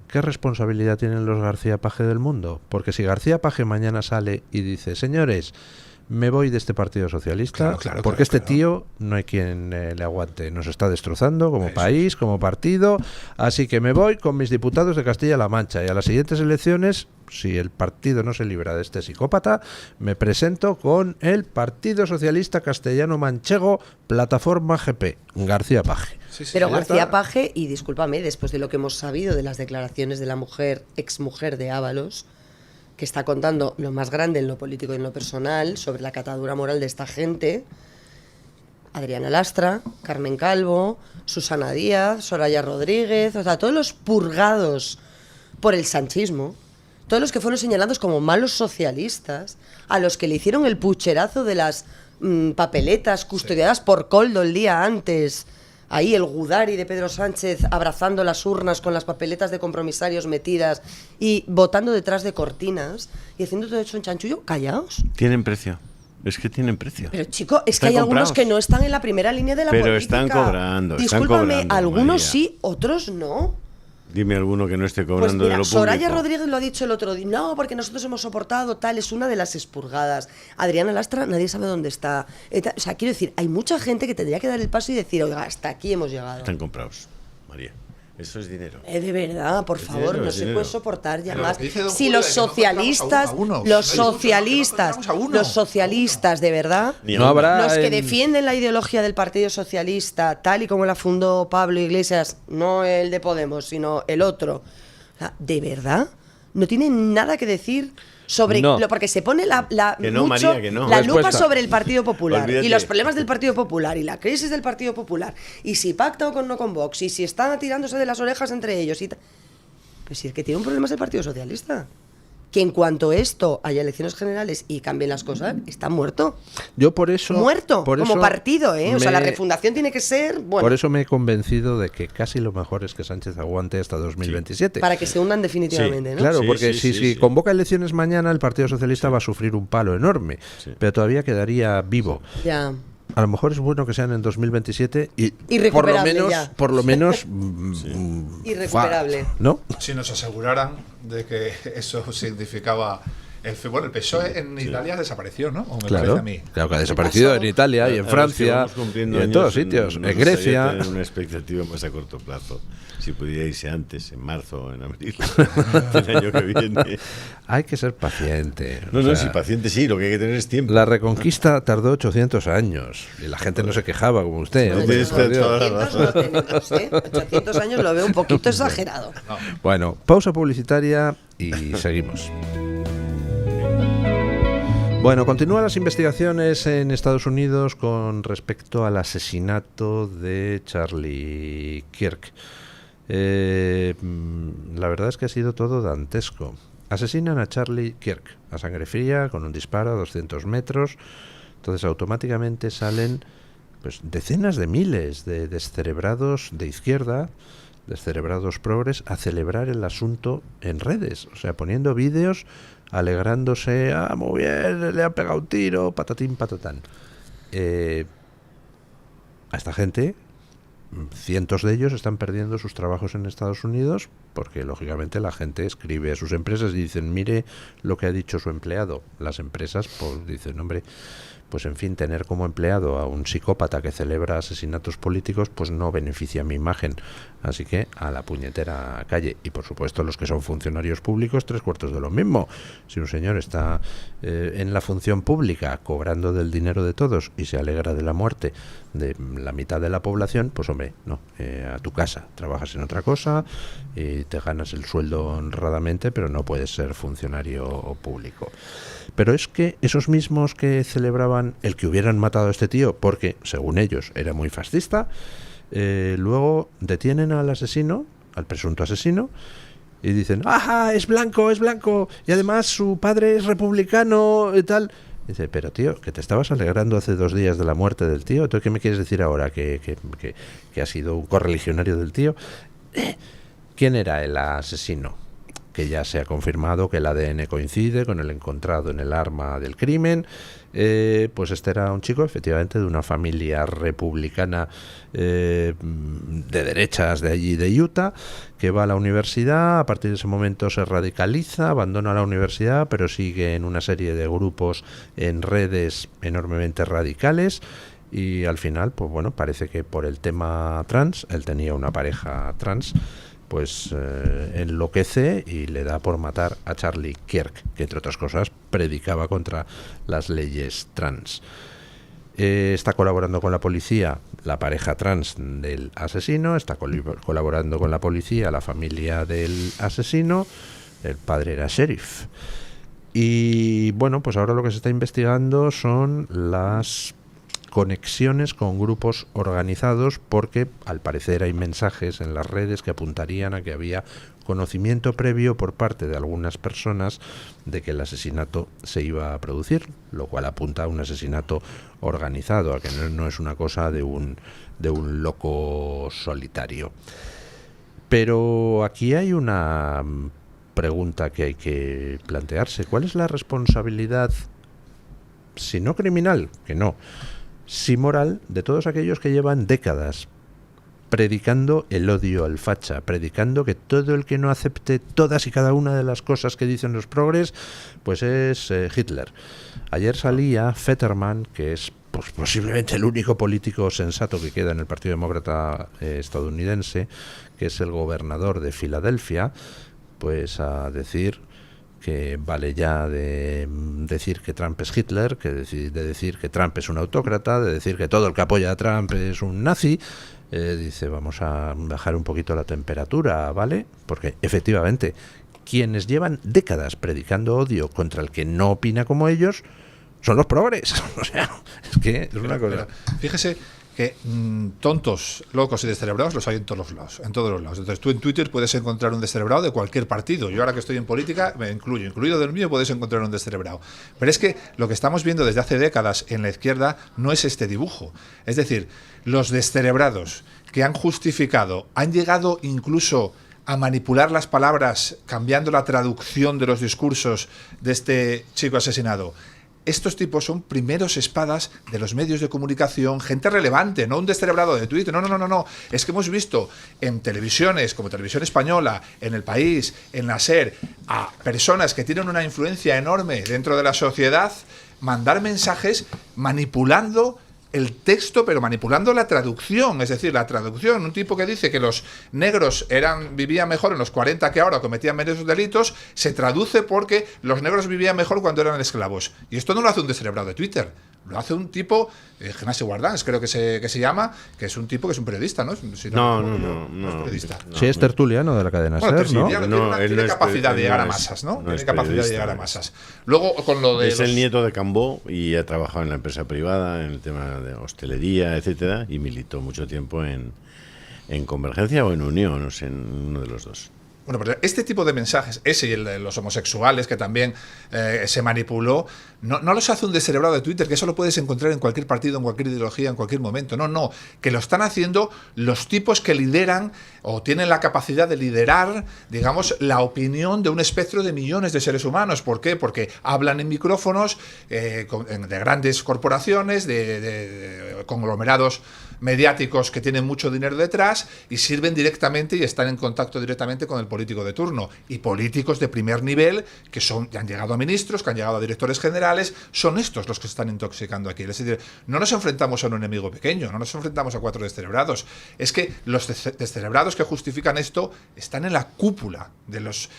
¿Qué responsabilidad tienen los García Paje del mundo? Porque si García Paje mañana sale y dice: señores, me voy de este Partido Socialista, porque este tío no hay quien le aguante, nos está destrozando como país, como partido, así que me voy con mis diputados de Castilla-La Mancha y a las siguientes elecciones, si el partido no se libra de este psicópata, me presento con el Partido Socialista Castellano Manchego, Plataforma GP, García Paje. Pero García Paje, y discúlpame, después de lo que hemos sabido de las declaraciones de la exmujer de Ábalos, que está contando lo más grande en lo político y en lo personal sobre la catadura moral de esta gente, Adriana Lastra, Carmen Calvo, Susana Díaz, Soraya Rodríguez, o sea, todos los purgados por el sanchismo, todos los que fueron señalados como malos socialistas, a los que le hicieron el pucherazo de las papeletas custodiadas por Koldo el día antes, ahí el Gudari de Pedro Sánchez abrazando las urnas con las papeletas de compromisarios metidas y votando detrás de cortinas y haciendo todo eso en chanchullo, callaos. Tienen precio. Es que tienen precio. Pero chico, es que hay algunos que no están en la primera línea de la política. Pero están cobrando. Discúlpame, algunos sí, otros no. Dime alguno que no esté cobrando, pues mira, de lo público. Soraya Rodríguez lo ha dicho el otro día. No, porque nosotros hemos soportado tal, es una de las expurgadas. Adriana Lastra, nadie sabe dónde está. O sea, quiero decir, hay mucha gente que tendría que dar el paso y decir, oiga, hasta aquí hemos llegado. Están comprados, María. Eso es dinero. De verdad, por favor, dinero, no se puede soportar ya más. Si los socialistas, los socialistas, de verdad, no habrá los que defienden la ideología del Partido Socialista, tal y como la fundó Pablo Iglesias, no el de Podemos, sino el otro, o sea, de verdad, no tienen nada que decir sobre porque se pone la lupa sobre el Partido Popular. Olvídate. Y los problemas del Partido Popular y la crisis del Partido Popular y si pacta o no con Vox y si están tirándose de las orejas entre ellos pues si es que tiene un problema es el Partido Socialista, que en cuanto esto haya elecciones generales y cambien las cosas, está muerto. Yo por eso como partido, o sea, la refundación tiene que ser Por eso me he convencido de que casi lo mejor es que Sánchez aguante hasta 2027. Para que se hundan definitivamente, ¿no? Claro, porque si convoca elecciones mañana, el Partido Socialista va a sufrir un palo enorme, pero todavía quedaría vivo. Ya. A lo mejor es bueno que sean en 2027 y por lo menos irrecuperable, ¿no? Si nos aseguraran de que eso significaba El PSOE en Italia desapareció, ¿no? O me Claro, parece a mí. claro que ha desaparecido en Italia y en Francia y en todos sitios, en Grecia. Tener una expectativa más a corto plazo. Si pudiera irse antes, en marzo o en abril del año que viene. Hay que ser paciente. No, sí, paciente sí, lo que hay que tener es tiempo. La Reconquista tardó 800 años y la gente no se quejaba como usted. Bueno, Hombre, por Dios. 800 no tenemos, 800 años lo veo un poquito exagerado. Bueno, pausa publicitaria y seguimos. Bueno, continúan las investigaciones en Estados Unidos con respecto al asesinato de Charlie Kirk. La verdad es que ha sido todo dantesco. Asesinan a Charlie Kirk a sangre fría con un disparo a 200 metros. Entonces automáticamente salen pues decenas de miles de descerebrados de izquierda, descerebrados progres, a celebrar el asunto en redes. O sea, poniendo vídeos alegrándose, muy bien, le han pegado un tiro, patatín, patatán. A esta gente, cientos de ellos están perdiendo sus trabajos en Estados Unidos porque lógicamente la gente escribe a sus empresas y dicen, mire lo que ha dicho su empleado. Las empresas pues dicen, hombre, pues en fin, tener como empleado a un psicópata que celebra asesinatos políticos pues no beneficia mi imagen, así que a la puñetera calle. Y por supuesto los que son funcionarios públicos, 3/4 de lo mismo. Si un señor está en la función pública cobrando del dinero de todos y se alegra de la muerte de la mitad de la población, pues hombre, no, a tu casa, trabajas en otra cosa y te ganas el sueldo honradamente, pero no puedes ser funcionario público. Pero es que esos mismos que celebraban el que hubieran matado a este tío, porque, según ellos, era muy fascista, luego detienen al asesino, al presunto asesino, y dicen, ¡ajá, es blanco, y además su padre es republicano y tal! Y dice, pero tío, que te estabas alegrando hace 2 días de la muerte del tío, ¿tú qué me quieres decir ahora? ¿Que ha sido un correligionario del tío? ¿Quién era el asesino? Que ya se ha confirmado que el ADN coincide con el encontrado en el arma del crimen. Pues este era un chico, efectivamente, de una familia republicana de derechas de allí, de Utah, que va a la universidad. A partir de ese momento se radicaliza, abandona la universidad, pero sigue en una serie de grupos en redes enormemente radicales. Y al final, pues bueno, parece que por el tema trans, él tenía una pareja trans, pues enloquece y le da por matar a Charlie Kirk, que entre otras cosas predicaba contra las leyes trans. Está colaborando con la policía la pareja trans del asesino, está colaborando con la policía la familia del asesino, el padre era sheriff. Y bueno, pues ahora lo que se está investigando son las conexiones con grupos organizados, porque al parecer hay mensajes en las redes que apuntarían a que había conocimiento previo por parte de algunas personas de que el asesinato se iba a producir, lo cual apunta a un asesinato organizado, a que no es una cosa de un loco solitario. Pero aquí hay una pregunta que hay que plantearse. ¿Cuál es la responsabilidad, si no criminal, que no, sí moral, de todos aquellos que llevan décadas predicando el odio al facha, predicando que todo el que no acepte todas y cada una de las cosas que dicen los progres, pues es Hitler? Ayer salía Fetterman, que es pues posiblemente el único político sensato que queda en el Partido Demócrata estadounidense, que es el gobernador de Filadelfia, pues a decir que vale ya de decir que Trump es Hitler, de decir que Trump es un autócrata, de decir que todo el que apoya a Trump es un nazi. Dice, vamos a bajar un poquito la temperatura, ¿vale? Porque efectivamente, quienes llevan décadas predicando odio contra el que no opina como ellos son los progres. O sea, es que es una cosa. Fíjese que tontos, locos y descerebrados los hay en todos los lados, Entonces tú en Twitter puedes encontrar un descerebrado de cualquier partido. Yo ahora que estoy en política me incluido del mío, puedes encontrar un descerebrado. Pero es que lo que estamos viendo desde hace décadas en la izquierda no es este dibujo. Es decir, los descerebrados que han justificado, han llegado incluso a manipular las palabras cambiando la traducción de los discursos de este chico asesinado, estos tipos son primeros espadas de los medios de comunicación, gente relevante, no un descerebrado de Twitter, no. Es que hemos visto en televisiones, como Televisión Española, en El País, en la SER, a personas que tienen una influencia enorme dentro de la sociedad, mandar mensajes manipulando el texto, pero manipulando la traducción. Es decir, la traducción, un tipo que dice que los negros vivían mejor en los 40 que ahora, cometían menos delitos, se traduce porque los negros vivían mejor cuando eran esclavos. Y esto no lo hace un descerebrado de Twitter, lo hace un tipo, Genasio Guardans, creo que se llama, que es un tipo que es un periodista, ¿no? Si no es periodista. Sí, es tertuliano de la cadena SER, ¿no? Tiene capacidad de llegar a masas, ¿no? Tiene capacidad de llegar a masas. Luego, con lo de es el nieto de Cambó y ha trabajado en la empresa privada, en el tema de hostelería, etcétera, y militó mucho tiempo en Convergencia o en Unión, no sé, en uno de los dos. Bueno, pues este tipo de mensajes, ese y el de los homosexuales, que también se manipuló, no los hace un descerebrado de Twitter, que eso lo puedes encontrar en cualquier partido, en cualquier ideología, en cualquier momento. No, que lo están haciendo los tipos que lideran o tienen la capacidad de liderar, digamos, la opinión de un espectro de millones de seres humanos. ¿Por qué? Porque hablan en micrófonos de grandes corporaciones, de conglomerados mediáticos que tienen mucho dinero detrás y sirven directamente y están en contacto directamente con el político de turno. Y políticos de primer nivel que han llegado a ministros, que han llegado a directores generales, son estos los que se están intoxicando aquí. Es decir, no nos enfrentamos a un enemigo pequeño, no nos enfrentamos a 4 descerebrados. Es que los descerebrados que justifican esto están en la cúpula de los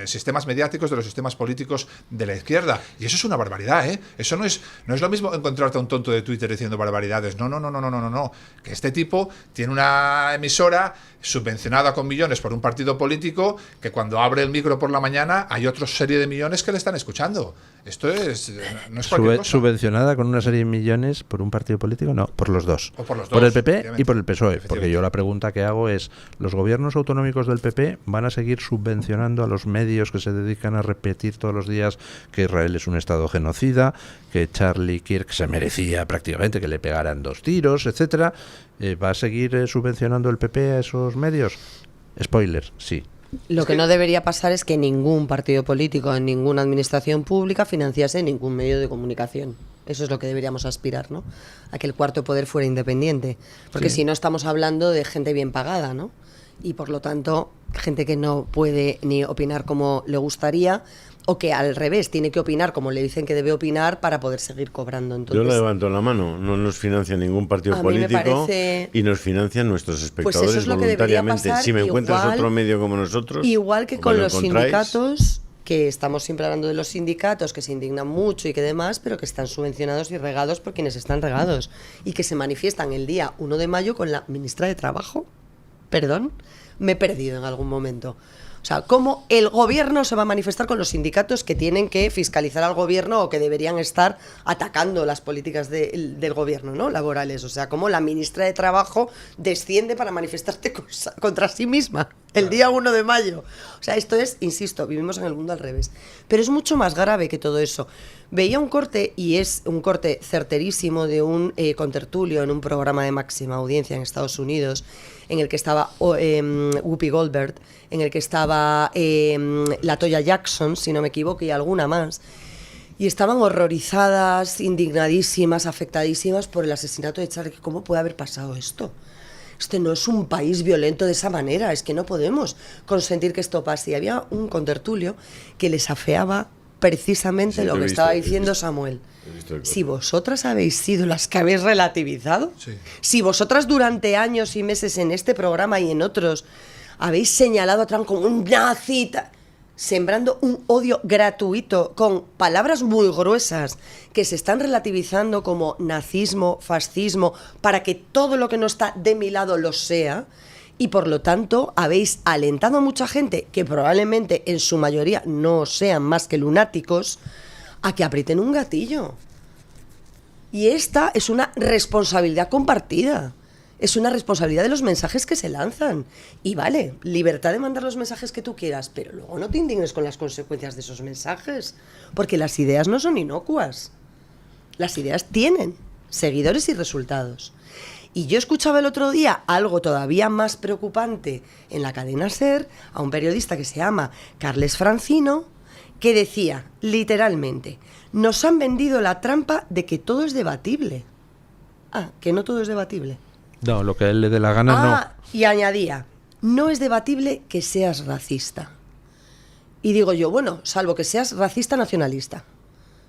sistemas mediáticos, de los sistemas políticos de la izquierda. Y eso es una barbaridad, ¿eh? Eso no es lo mismo encontrarte a un tonto de Twitter diciendo barbaridades. No. Que este tipo tiene una emisora subvencionada con millones por un partido político que cuando abre el micro por la mañana hay otra serie de millones que le están escuchando. Esto no es cualquier cosa. ¿Subvencionada con una serie de millones por un partido político? No, por los dos. O por los por dos, el PP y por el PSOE. Porque yo la pregunta que hago es, ¿los gobiernos autonómicos del PP van a seguir subvencionando a los medios que se dedican a repetir todos los días que Israel es un estado genocida, que Charlie Kirk se merecía prácticamente que le pegaran 2 tiros, etcétera? ¿Va a seguir subvencionando el PP a esos medios? Spoiler, sí. Lo que no debería pasar es que ningún partido político en ninguna administración pública financiase ningún medio de comunicación. Eso es lo que deberíamos aspirar, ¿no? A que el cuarto poder fuera independiente. Porque si no estamos hablando de gente bien pagada, ¿no? Y por lo tanto, gente que no puede ni opinar como le gustaría, o que al revés tiene que opinar como le dicen que debe opinar para poder seguir cobrando. Entonces, yo le levanto la mano, no nos financia ningún partido político y nos financian nuestros espectadores pues eso es lo voluntariamente. Pasar, si me encuentras otro medio como nosotros, igual que con los sindicatos, que estamos siempre hablando de los sindicatos que se indignan mucho y que demás, pero que están subvencionados y regados por quienes están regados y que se manifiestan el día 1 de mayo con la ministra de Trabajo. Perdón, me he perdido en algún momento. O sea, ¿cómo el gobierno se va a manifestar con los sindicatos que tienen que fiscalizar al gobierno o que deberían estar atacando las políticas del gobierno, ¿no? Laborales? O sea, ¿cómo la ministra de Trabajo desciende para manifestarse contra sí misma el día 1 de mayo? O sea, esto es, insisto, vivimos en el mundo al revés. Pero es mucho más grave que todo eso. Veía un corte, y es un corte certerísimo, de un contertulio en un programa de máxima audiencia en Estados Unidos, en el que estaba Whoopi Goldberg, en el que estaba LaToya Jackson, si no me equivoco, y alguna más. Y estaban horrorizadas, indignadísimas, afectadísimas por el asesinato de Charlie. ¿Cómo puede haber pasado esto? Este no es un país violento de esa manera, es que no podemos consentir que esto pase. Y había un contertulio que les afeaba precisamente lo que estaba diciendo Samuel. Si vosotras habéis sido las que habéis relativizado, si vosotras durante años y meses en este programa y en otros habéis señalado a Trump como un nazi, sembrando un odio gratuito con palabras muy gruesas que se están relativizando como nazismo, fascismo, para que todo lo que no está de mi lado lo sea, y por lo tanto habéis alentado a mucha gente, que probablemente en su mayoría no sean más que lunáticos, a que aprieten un gatillo. Y esta es una responsabilidad compartida. Es una responsabilidad de los mensajes que se lanzan. Y vale, libertad de mandar los mensajes que tú quieras, pero luego no te indignes con las consecuencias de esos mensajes, porque las ideas no son inocuas. Las ideas tienen seguidores y resultados. Y yo escuchaba el otro día algo todavía más preocupante en la cadena SER, a un periodista que se llama Carles Francino, que decía, literalmente, nos han vendido la trampa de que todo es debatible. Ah, que no todo es debatible. No, lo que a él le dé la gana, Y añadía, no es debatible que seas racista. Y digo yo, bueno, salvo que seas racista nacionalista.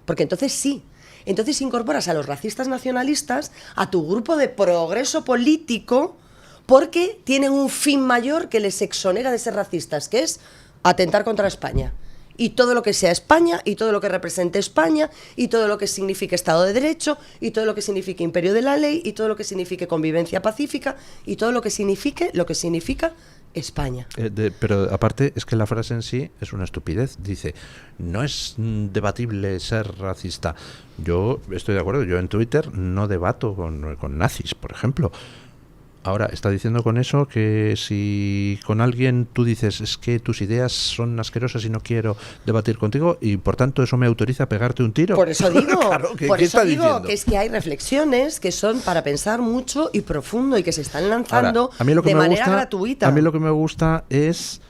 Porque entonces sí. Entonces incorporas a los racistas nacionalistas a tu grupo de progreso político porque tienen un fin mayor que les exonera de ser racistas, que es atentar contra España. Y todo lo que sea España, y todo lo que represente España, y todo lo que signifique Estado de Derecho, y todo lo que signifique imperio de la ley, y todo lo que signifique convivencia pacífica, y todo lo que significa España. pero aparte es que la frase en sí es una estupidez. Dice, no es debatible ser racista. Yo estoy de acuerdo, yo en Twitter no debato con nazis, por ejemplo. Ahora, está diciendo con eso que si con alguien tú dices es que tus ideas son asquerosas y no quiero debatir contigo y por tanto eso me autoriza a pegarte un tiro. Por eso digo, claro, por eso digo que es que hay reflexiones que son para pensar mucho y profundo y que se están lanzando de manera gratuita. A mí lo que me gusta es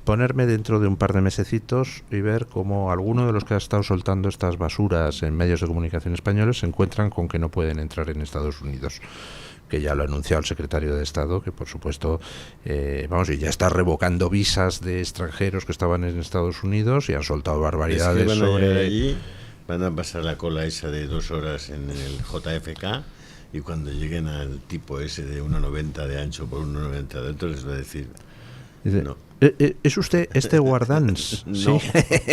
ponerme dentro de un par de mesecitos y ver cómo alguno de los que ha estado soltando estas basuras en medios de comunicación españoles se encuentran con que no pueden entrar en Estados Unidos. Que ya lo ha anunciado el secretario de Estado, que por supuesto, y ya está revocando visas de extranjeros que estaban en Estados Unidos y han soltado barbaridades sobre... allí, van a pasar la cola esa de 2 horas en el JFK y cuando lleguen al tipo ese de 1,90 de ancho por 1,90 de alto les va a decir... Dice, no. ¿Es usted este guardans? No. Sí.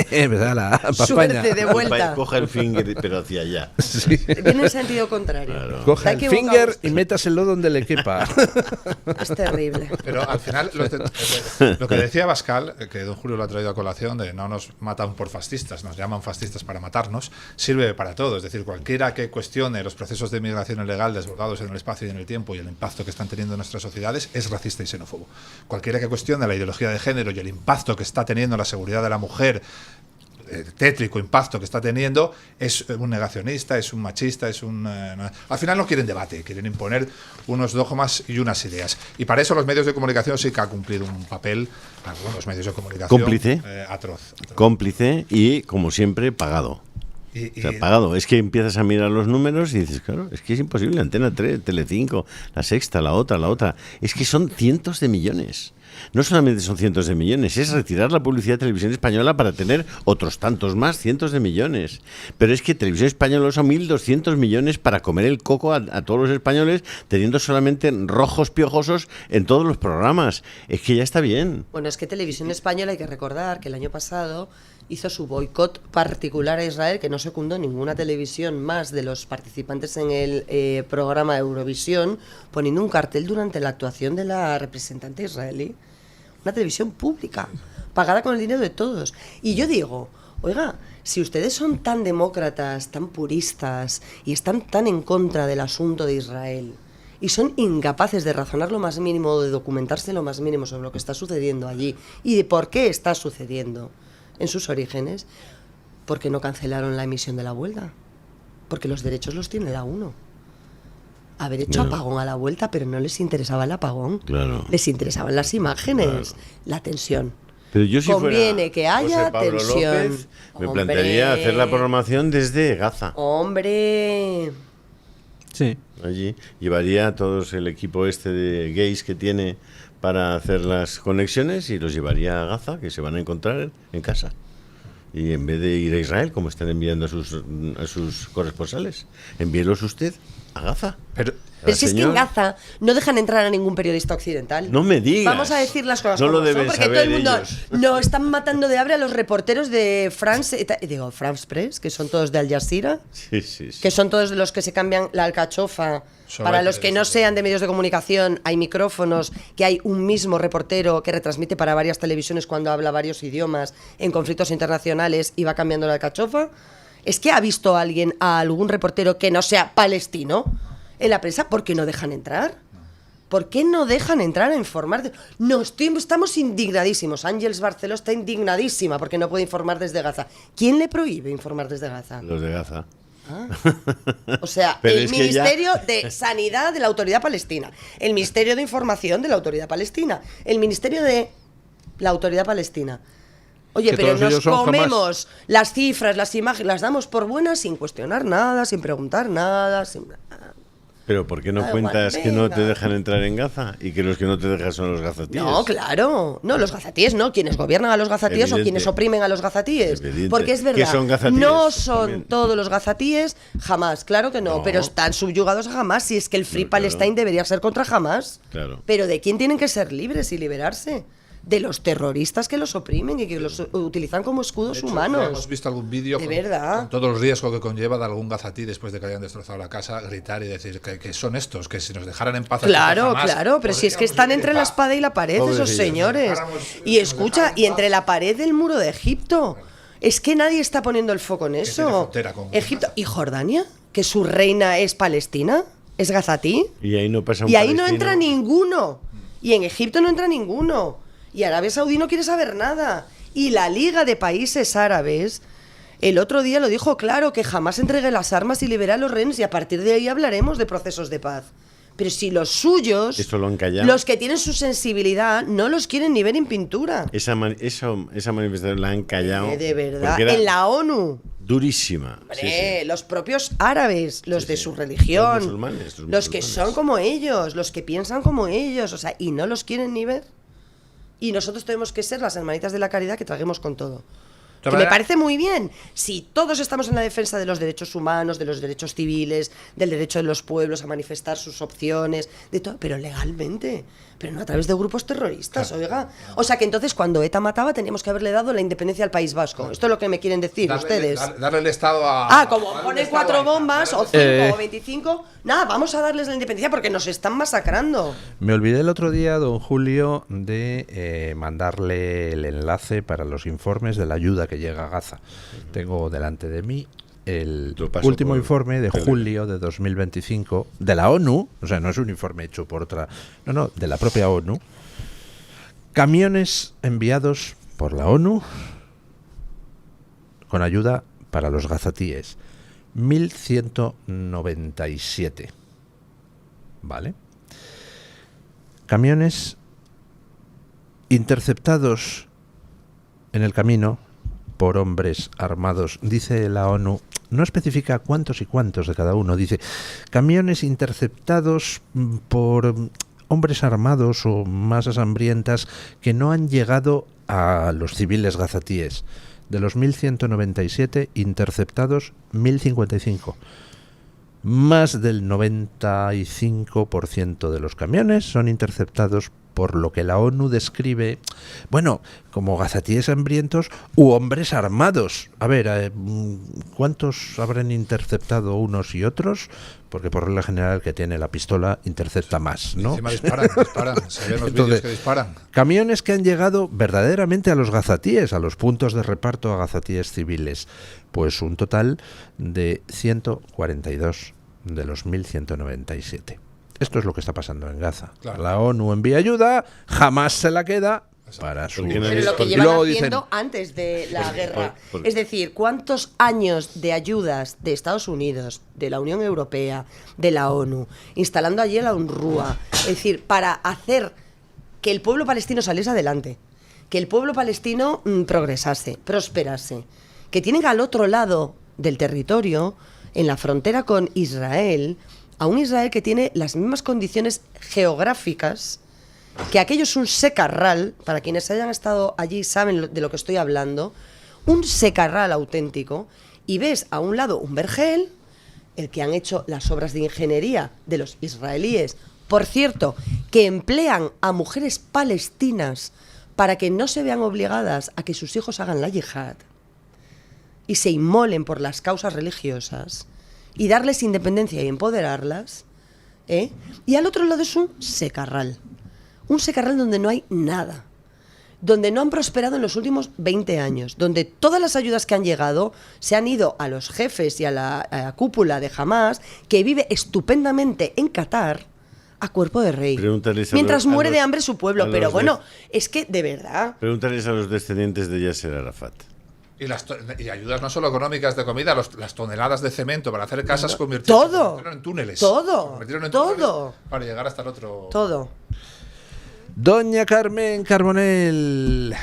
Me da la Suerte de vuelta. Coja el finger, pero hacia allá. Sí. Viene en sentido contrario. Claro. Coja el finger y métaselo donde le quepa. Es terrible. Pero al final, lo que decía Bascal, que don Julio lo ha traído a colación, de no nos matan por fascistas, nos llaman fascistas para matarnos, sirve para todo. Es decir, cualquiera que cuestione los procesos de migración ilegal desbordados en el espacio y en el tiempo y el impacto que están teniendo en nuestras sociedades es racista y xenófobo. Cualquiera que cuestione la ideología de género y el impacto que está teniendo en la seguridad de la mujer, tétrico impacto que está teniendo, es un negacionista, es un machista, al final no quieren debate, quieren imponer unos dogmas y unas ideas. Y para eso los medios de comunicación sí que han cumplido un papel, algunos medios de comunicación, cómplice, atroz. Cómplice y, como siempre, pagado. O sea, pagado. Es que empiezas a mirar los números y dices, claro, es que es imposible. Antena 3, Telecinco, La Sexta, la otra. Es que son cientos de millones. No solamente son cientos de millones, es retirar la publicidad de Televisión Española para tener otros tantos más, cientos de millones. Pero es que Televisión Española son 1.200 millones para comer el coco a todos los españoles, teniendo solamente rojos piojosos en todos los programas. Es que ya está bien. Bueno, es que Televisión Española, hay que recordar que el año pasado hizo su boicot particular a Israel, que no secundó ninguna televisión más de los participantes en el programa Eurovisión, poniendo un cartel durante la actuación de la representante israelí. Una televisión pública, pagada con el dinero de todos. Y yo digo, oiga, si ustedes son tan demócratas, tan puristas y están tan en contra del asunto de Israel y son incapaces de razonar lo más mínimo, de documentarse lo más mínimo sobre lo que está sucediendo allí y de por qué está sucediendo en sus orígenes, ¿por qué no cancelaron la emisión de la vuelta? Porque los derechos los tiene la UNO. Haber hecho apagón a la vuelta, pero no les interesaba el apagón. Claro. Les interesaban las imágenes, la tensión. Pero yo, si conviene fuera que haya José Pablo tensión. López, me plantearía hacer la programación desde Gaza. ¡Hombre! Sí. Allí llevaría a todos el equipo este de gays que tiene para hacer las conexiones y los llevaría a Gaza, que se van a encontrar en casa. Y en vez de ir a Israel, como están enviando a sus corresponsales, envíelos usted a Gaza. Pero si es que en Gaza no dejan entrar a ningún periodista occidental. No me digas. Vamos a decir las cosas no como lo deben son, porque saber todo el mundo ellos. no están matando de hambre a los reporteros de France Press, que son todos de Al Jazeera, Sí. que son todos los que se cambian la alcachofa. Para los que no sean de medios de comunicación, hay micrófonos, que hay un mismo reportero que retransmite para varias televisiones cuando habla varios idiomas en conflictos internacionales y va cambiando la alcachofa. ¿Es que ha visto alguien a algún reportero que no sea palestino en la prensa? ¿Por qué no dejan entrar? ¿Por qué no dejan entrar a informar? No, estamos indignadísimos. Ángeles Barceló está indignadísima porque no puede informar desde Gaza. ¿Quién le prohíbe informar desde Gaza? Los de Gaza. O sea, el Ministerio de Sanidad de la Autoridad Palestina, el Ministerio de Información de la Autoridad Palestina, el Ministerio de la Autoridad Palestina. Oye, que pero todos nos ellos son comemos las cifras, las imágenes, las damos por buenas sin cuestionar nada, sin preguntar nada, sin... Pero ¿por qué no Da igual, cuentas que no te venga. dejan entrar en Gaza y que los que no te dejan son los gazatíes? No, claro. No, los gazatíes no. Quienes gobiernan a los gazatíes o Evidente. quienes oprimen a los gazatíes. Evidente. Porque es ¿Qué verdad. son gazatíes? No son También. todos los gazatíes, jamás. Claro que no, No. pero están subyugados a Hamas. Si es que el Free No, claro. Palestine debería ser contra Hamas. Claro. Pero ¿de quién tienen que ser libres y liberarse? De los terroristas que los oprimen y que los utilizan como escudos De hecho, humanos. Hemos visto algún vídeo De con, verdad. con todo el riesgo que conlleva de algún gazatí después de que hayan destrozado la casa, gritar y decir que son estos, que si nos dejaran en paz. Claro, jamás claro, pero si es que podríamos están vivir entre en la paz. espada y la pared esos Pobrecillos. señores. Y escucha, y entre la pared del muro de Egipto. Es que nadie está poniendo el foco en tiene eso. frontera con Egipto y Jordania, que su reina es Palestina, es gazatí. Y ahí no pasa un Y ahí no palestino. entra ninguno. Y en Egipto no entra ninguno. Y Arabia Saudí no quiere saber nada. Y la Liga de Países Árabes el otro día lo dijo claro, que jamás entregue las armas y libere a los rehenes, y a partir de ahí hablaremos de procesos de paz. Pero si los suyos, Esto lo han callado. los que tienen su sensibilidad, no los quieren ni ver en pintura. Esa manifestación la han callado. De verdad. porque era En la ONU. durísima. Sí, Hombre, sí. los propios árabes, los Sí, de sí. su religión, Los musulmanes, los que son como ellos, los que piensan como ellos, o sea, y no los quieren ni ver. Y nosotros tenemos que ser las hermanitas de la caridad que traguemos con todo. Que me parece muy bien. Si todos estamos en la defensa de los derechos humanos, de los derechos civiles, del derecho de los pueblos a manifestar sus opciones, de todo, pero legalmente, pero no a través de grupos terroristas, oiga. O sea que entonces cuando ETA mataba teníamos que haberle dado la independencia al País Vasco. Esto es lo que me quieren decir ustedes. Darle el Estado a... Como darle el ponen Estado 4 a- bombas, o darle- 5 o 25, nada, vamos a darles la independencia porque nos están masacrando. Me olvidé el otro día, don Julio, de mandarle el enlace para los informes de la ayuda que llega a Gaza. Tengo delante de mí el Lo paso último por informe de tele. julio de 2025 de la ONU, o sea, no es un informe hecho por otra, no, de la propia ONU. Camiones enviados por la ONU con ayuda para los gazatíes. 1197. ¿Vale? Camiones interceptados en el camino por hombres armados. Dice la ONU, no especifica cuántos y cuántos de cada uno. Dice, camiones interceptados por hombres armados o masas hambrientas que no han llegado a los civiles gazatíes. De los 1197 interceptados, 1055. Más del 95% de los camiones son interceptados por lo que la ONU describe, bueno, como gazatíes hambrientos u hombres armados. A ver, ¿cuántos habrán interceptado unos y otros? Porque por regla general el que tiene la pistola intercepta más, ¿no? Encima disparan, se ven los Entonces, vídeos que disparan. Camiones que han llegado verdaderamente a los gazatíes, a los puntos de reparto a gazatíes civiles. Pues un total de 142 de los 1197. Esto es lo que está pasando en Gaza. Claro. La ONU envía ayuda, jamás se la queda para su... Porque Pero lo que Y llevan luego haciendo dicen, antes de la guerra. por- Es decir, ¿cuántos años de ayudas de Estados Unidos, de la Unión Europea, de la ONU, instalando allí la UNRWA? Es decir, para hacer que el pueblo palestino saliese adelante, que el pueblo palestino progresase, prosperase, que tienen al otro lado del territorio, en la frontera con Israel, a un Israel que tiene las mismas condiciones geográficas, que aquello es un secarral, para quienes hayan estado allí saben de lo que estoy hablando, un secarral auténtico, y ves a un lado un vergel, el que han hecho las obras de ingeniería de los israelíes, por cierto, que emplean a mujeres palestinas para que no se vean obligadas a que sus hijos hagan la yihad y se inmolen por las causas religiosas, y darles independencia y empoderarlas, ¿eh? Y al otro lado es un secarral donde no hay nada, donde no han prosperado en los últimos 20 años, donde todas las ayudas que han llegado se han ido a los jefes y a la cúpula de Hamas, que vive estupendamente en Qatar a cuerpo de rey, Pregúntales a mientras los- a muere de los- hambre su pueblo. a Pero los bueno, es que de verdad... Pregúntales a los descendientes de Yasser Arafat. Y ayudas no solo económicas de comida, las toneladas de cemento para hacer casas se convirtieron en túneles. Todo, Se convirtieron en todo. túneles para llegar hasta el otro. Todo. Doña Carmen Carbonell,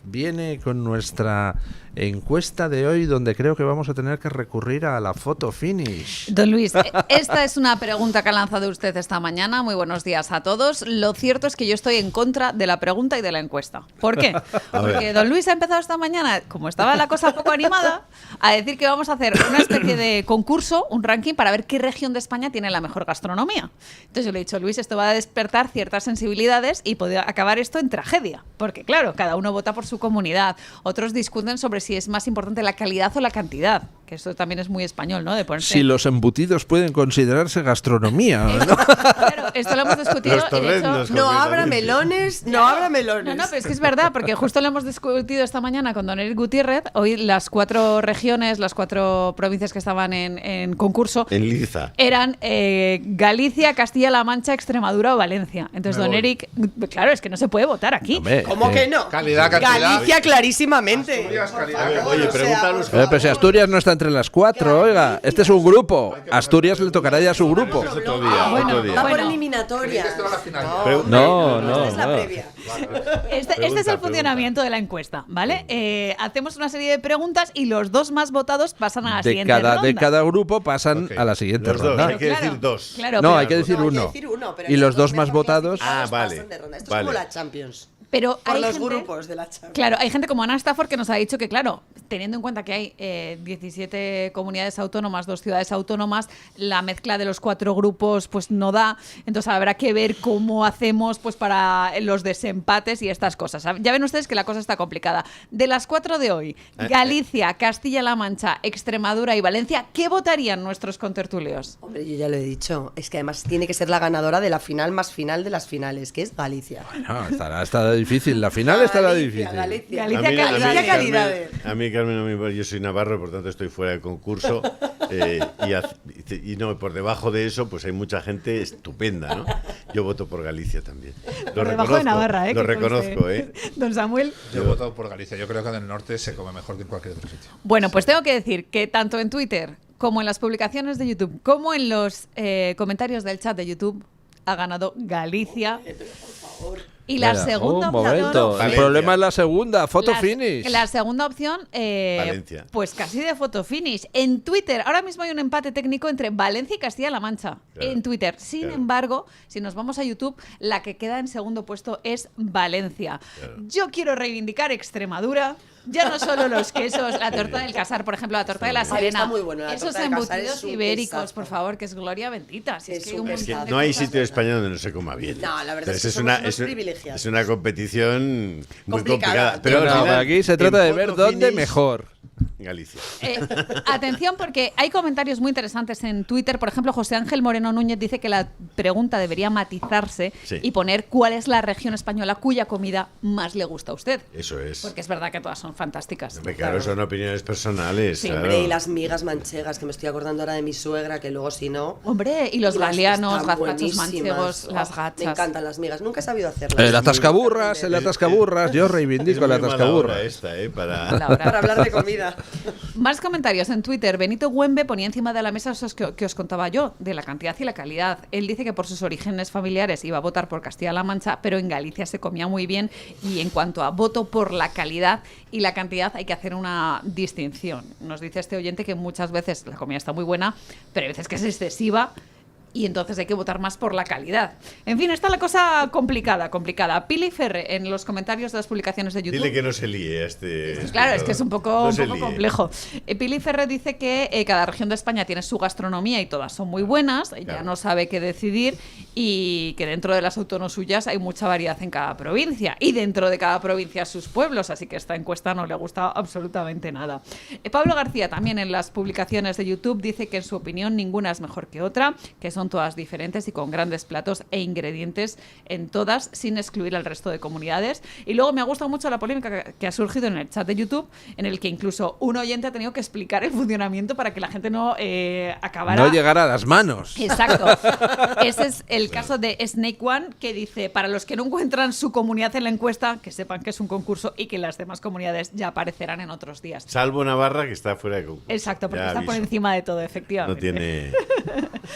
viene con nuestra encuesta de hoy, donde creo que vamos a tener que recurrir a la foto finish. Don Luis, esta es una pregunta que ha lanzado usted esta mañana. Muy buenos días a todos. Lo cierto es que yo estoy en contra de la pregunta y de la encuesta. ¿Por qué? Porque don Luis ha empezado esta mañana, como estaba la cosa poco animada, a decir que vamos a hacer una especie de concurso, un ranking, para ver qué región de España tiene la mejor gastronomía. Entonces yo le he dicho, Luis, esto va a despertar ciertas sensibilidades y puede acabar esto en tragedia. Porque claro, cada uno vota por su comunidad. Otros discuten sobre si es más importante la calidad o la cantidad. Que esto también es muy español, ¿no? De ponerse... Si los embutidos pueden considerarse gastronomía, ¿no? Claro, esto lo hemos discutido. Los torrendos, No abra melones, no abra melones. No, pero es que es verdad, porque justo lo hemos discutido esta mañana con don Eric Gutiérrez. Hoy las 4 regiones, las 4 provincias que estaban en concurso En liza. eran Galicia, Castilla-La Mancha, Extremadura o Valencia. Entonces, Me don voy. Eric, claro, es que no se puede votar aquí. Hombre, ¿Cómo que no? Calidad, cantidad. Galicia clarísimamente. Asturias, calidad, Por favor, Oye, o sea, pregunta a los- pero si Asturias no está entre las 4, oiga, este es un grupo. Asturias le tocará ya a su grupo. Es otro día, Bueno, otro día. Va por Bueno. eliminatorias. Esto era la final. Pero- No, esta es la no. previa. Este es el funcionamiento de la encuesta, ¿vale? Hacemos una serie de preguntas y los 2 más votados pasan a la De siguiente ronda. cada grupo pasan Ok. a la siguiente Los dos, ronda. hay que decir 2. Claro, No, pero- hay que decir No, hay que uno. decir uno, pero Y hay los 2 mejor más votados. clasificados vale, pasan de ronda. Esto vale. es como la Champions. Pero Por hay los gente, grupos de la Champions. Claro, hay gente como Ana Stafford que nos ha dicho que, claro, teniendo en cuenta que hay 17 comunidades autónomas, 2 ciudades autónomas, la mezcla de los 4 grupos pues no da. Entonces habrá que ver cómo hacemos pues para los desempates y estas cosas. Ya ven ustedes que la cosa está complicada. De las 4 de hoy, Galicia, Castilla-La Mancha, Extremadura y Valencia, ¿qué votarían nuestros contertulios? Hombre, yo ya lo he dicho. Es que además tiene que ser la ganadora de la final más final de las finales, que es Galicia. No, estará difícil. La final estará Galicia, difícil. Galicia. Galicia, Galicia, calidad. calidad. A mí, Carmen, no me importa. Yo soy navarro, por tanto estoy fuera del concurso. Y no, por debajo de eso, pues hay mucha gente estupenda, ¿no? Yo voto por Galicia también. Por debajo de Navarra, Lo que reconozco, conste. Don Samuel. Yo he votado por Galicia. Yo creo que en el norte se come mejor que en cualquier otro sitio. Bueno, pues tengo que decir que tanto en Twitter como en las publicaciones de YouTube, como en los comentarios del chat de YouTube, ha ganado Galicia. Y la Mira, segunda un opción... momento. El Valencia. problema es la segunda, foto La- finish. La segunda opción, Valencia. pues casi de foto finish. En Twitter, ahora mismo hay un empate técnico entre Valencia y Castilla-La Mancha. Claro, En Twitter. Sin claro. embargo, si nos vamos a YouTube, la que queda en segundo puesto es Valencia. Claro. Yo quiero reivindicar Extremadura. Ya no solo los quesos, la torta del Casar, por ejemplo, la torta de la Ay, Serena. está muy bueno, la Esos torta del Casar embutidos es un ibéricos, quesazo. por favor, que es gloria bendita. Si es Es que hay un un Es que montón de no hay cosas. sitio en España donde no se coma bien. No, la verdad Entonces es que somos unos privilegiados. es una competición muy Complicada. complicada. Pero No, al final, aquí se trata en de ver foto dónde finish, mejor. Galicia. Atención, porque hay comentarios muy interesantes en Twitter. Por ejemplo, José Ángel Moreno Núñez dice que la pregunta debería matizarse Sí. y poner cuál es la región española cuya comida más le gusta a usted. Eso es. Porque es verdad que todas son fantásticas. Hombre, claro, son opiniones personales. Sí, claro. Hombre, y las migas manchegas, que me estoy acordando ahora de mi suegra, que luego si no... Hombre, y los las galianos, están gazpachos buenísimas. manchegos, las Me gachas. encantan las migas, nunca he sabido hacerlas. El atascaburras, el atascaburras. Yo reivindico Es el muy mala hora atascaburras. esta, para... Laura. Para hablar de comida. Más comentarios en Twitter. Benito Güembe ponía encima de la mesa esos que os contaba yo, de la cantidad y la calidad. Él dice que por sus orígenes familiares iba a votar por Castilla-La Mancha, pero en Galicia se comía muy bien. Y en cuanto a voto por la calidad y la cantidad, hay que hacer una distinción. Nos dice este oyente que muchas veces la comida está muy buena, pero hay veces que es excesiva. Y entonces hay que votar más por la calidad. En fin, está la cosa complicada. Pili Ferre, en los comentarios de las publicaciones de YouTube. Dile que no se líe a este... Claro, es que es un poco, No un se poco líe. complejo. Pili Ferre dice que cada región de España tiene su gastronomía y todas son muy buenas, ya Claro. no sabe qué decidir y que dentro de las autónomas suyas hay mucha variedad en cada provincia y dentro de cada provincia sus pueblos, así que esta encuesta no le gusta absolutamente nada. Pablo García también en las publicaciones de YouTube dice que en su opinión ninguna es mejor que otra, que son todas diferentes y con grandes platos e ingredientes en todas, sin excluir al resto de comunidades. Y luego me ha gustado mucho la polémica que ha surgido en el chat de YouTube, en el que incluso un oyente ha tenido que explicar el funcionamiento para que la gente no acabara... No llegar a las manos. Exacto. Ese es el caso de Snake One, que dice, para los que no encuentran su comunidad en la encuesta, que sepan que es un concurso y que las demás comunidades ya aparecerán en otros días. Salvo Navarra, que está fuera de concurso. Exacto, porque Ya está por aviso. encima de todo, No efectivamente. tiene...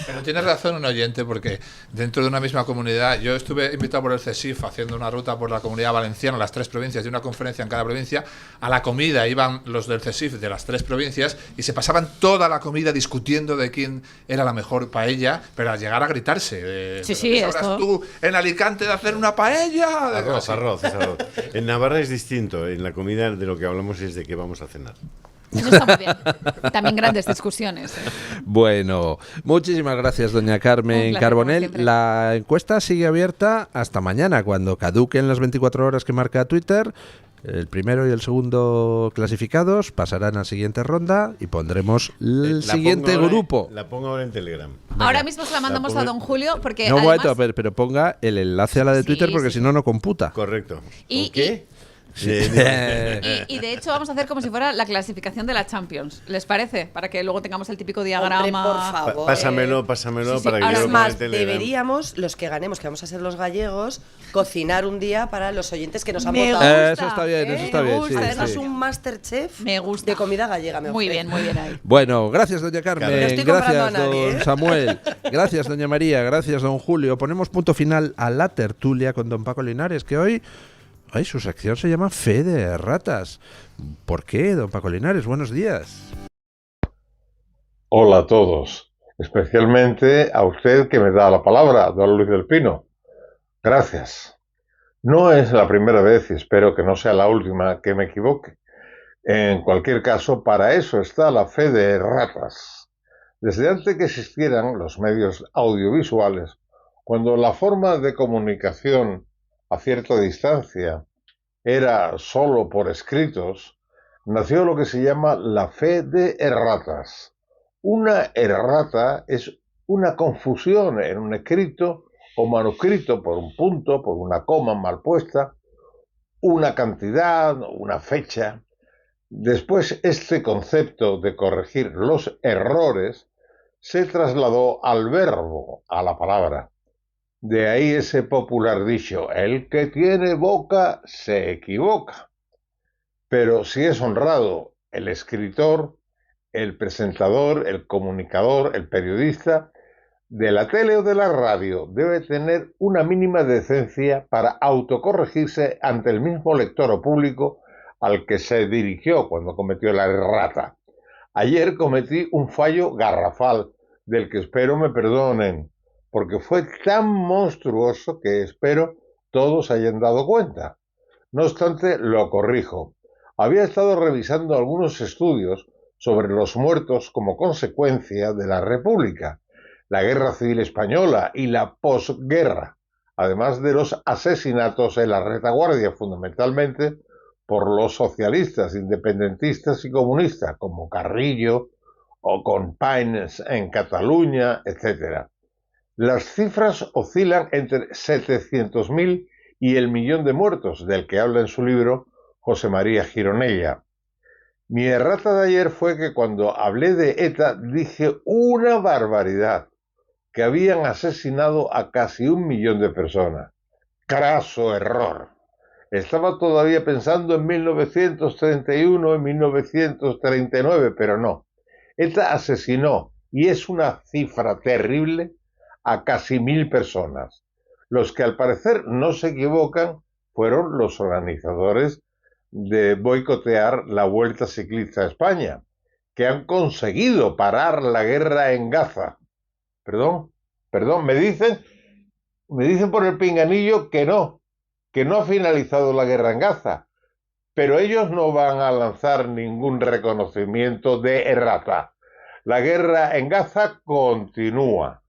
Pero tiene razón un oyente, porque dentro de una misma comunidad, yo estuve invitado por el CESIF haciendo una ruta por la Comunidad Valenciana, las 3 provincias, y una conferencia en cada provincia. A la comida iban los del CESIF de las 3 provincias y se pasaban toda la comida discutiendo de quién era la mejor paella, pero al llegar a gritarse. Sí, ¿Sabrás esto... tú en Alicante de hacer una paella? Arroz. En Navarra es distinto. En la comida de lo que hablamos es de qué vamos a cenar. Eso está muy bien. También grandes discusiones. Bueno, muchísimas gracias, doña Carmen Carbonell. La encuesta sigue abierta hasta mañana, cuando caduquen las 24 horas que marca Twitter. El primero y el segundo clasificados pasarán a la siguiente ronda y pondremos el siguiente grupo. La pongo ahora en Telegram. Ahora mismo se la mandamos a don Julio porque No, además... bueno, pero ponga el enlace a la de Twitter porque si no, no computa. Correcto. ¿Y qué? Y de hecho vamos a hacer como si fuera la clasificación de la Champions. ¿Les parece? Para que luego tengamos el típico diagrama. Hombre, por favor. Pásamelo sí, para que Ahora yo es lo ponga más, en Telegram. deberíamos, los que ganemos, que vamos a ser los gallegos, cocinar un día para los oyentes que nos han Me votado. gusta. Eso está bien, eso está Me bien. gusta, sí, Además, sí. un Masterchef Me gusta. de comida gallega. Muy bien ahí. Bueno, gracias, doña Carmen. No estoy comprando Gracias, a nadie, don ¿eh? Samuel. Gracias, doña María. Gracias, don Julio. Ponemos punto final a la tertulia con don Paco Linares, que hoy... Ay, su sección se llama Fe de Ratas. ¿Por qué, don Paco Linares? Buenos días. Hola a todos, especialmente a usted que me da la palabra, don Luis del Pino. Gracias. No es la primera vez y espero que no sea la última que me equivoque. En cualquier caso, para eso está la fe de ratas. Desde antes que existieran los medios audiovisuales, cuando la forma de comunicación a cierta distancia era solo por escritos, nació lo que se llama la fe de erratas. Una errata es una confusión en un escrito o manuscrito por un punto, por una coma mal puesta, una cantidad, una fecha. Después, este concepto de corregir los errores se trasladó al verbo, a la palabra. De ahí ese popular dicho, el que tiene boca se equivoca. Pero si es honrado el escritor, el presentador, el comunicador, el periodista, de la tele o de la radio, debe tener una mínima decencia para autocorregirse ante el mismo lector o público al que se dirigió cuando cometió la errata. Ayer cometí un fallo garrafal, del que espero me perdonen, porque fue tan monstruoso que espero todos hayan dado cuenta. No obstante, lo corrijo. Había estado revisando algunos estudios sobre los muertos como consecuencia de la República, la Guerra Civil Española y la posguerra, además de los asesinatos en la retaguardia, fundamentalmente por los socialistas, independentistas y comunistas, como Carrillo o Companys en Cataluña, etc. Las cifras oscilan entre 700.000 y el millón de muertos, del que habla en su libro José María Gironella. Mi errata de ayer fue que cuando hablé de ETA dije una barbaridad, que habían asesinado a casi 1 millón de personas. Craso error. Estaba todavía pensando en 1931, en 1939, pero no. ETA asesinó, y es una cifra terrible, a casi 1.000 personas. Los que al parecer no se equivocan fueron los organizadores de boicotear la Vuelta Ciclista a España, que han conseguido parar la guerra en Gaza. Perdón, me dicen por el pinganillo que no ha finalizado la guerra en Gaza, pero ellos no van a lanzar ningún reconocimiento de errata. La guerra en Gaza continúa.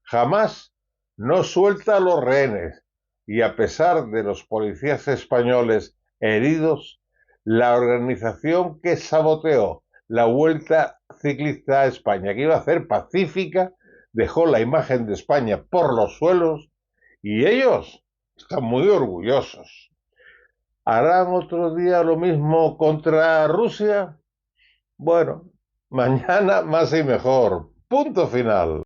Jamás no suelta a los rehenes y a pesar de los policías españoles heridos, la organización que saboteó la Vuelta Ciclista a España, que iba a ser pacífica, dejó la imagen de España por los suelos y ellos están muy orgullosos. ¿Harán otro día lo mismo contra Rusia? Bueno, mañana más y mejor. Punto final.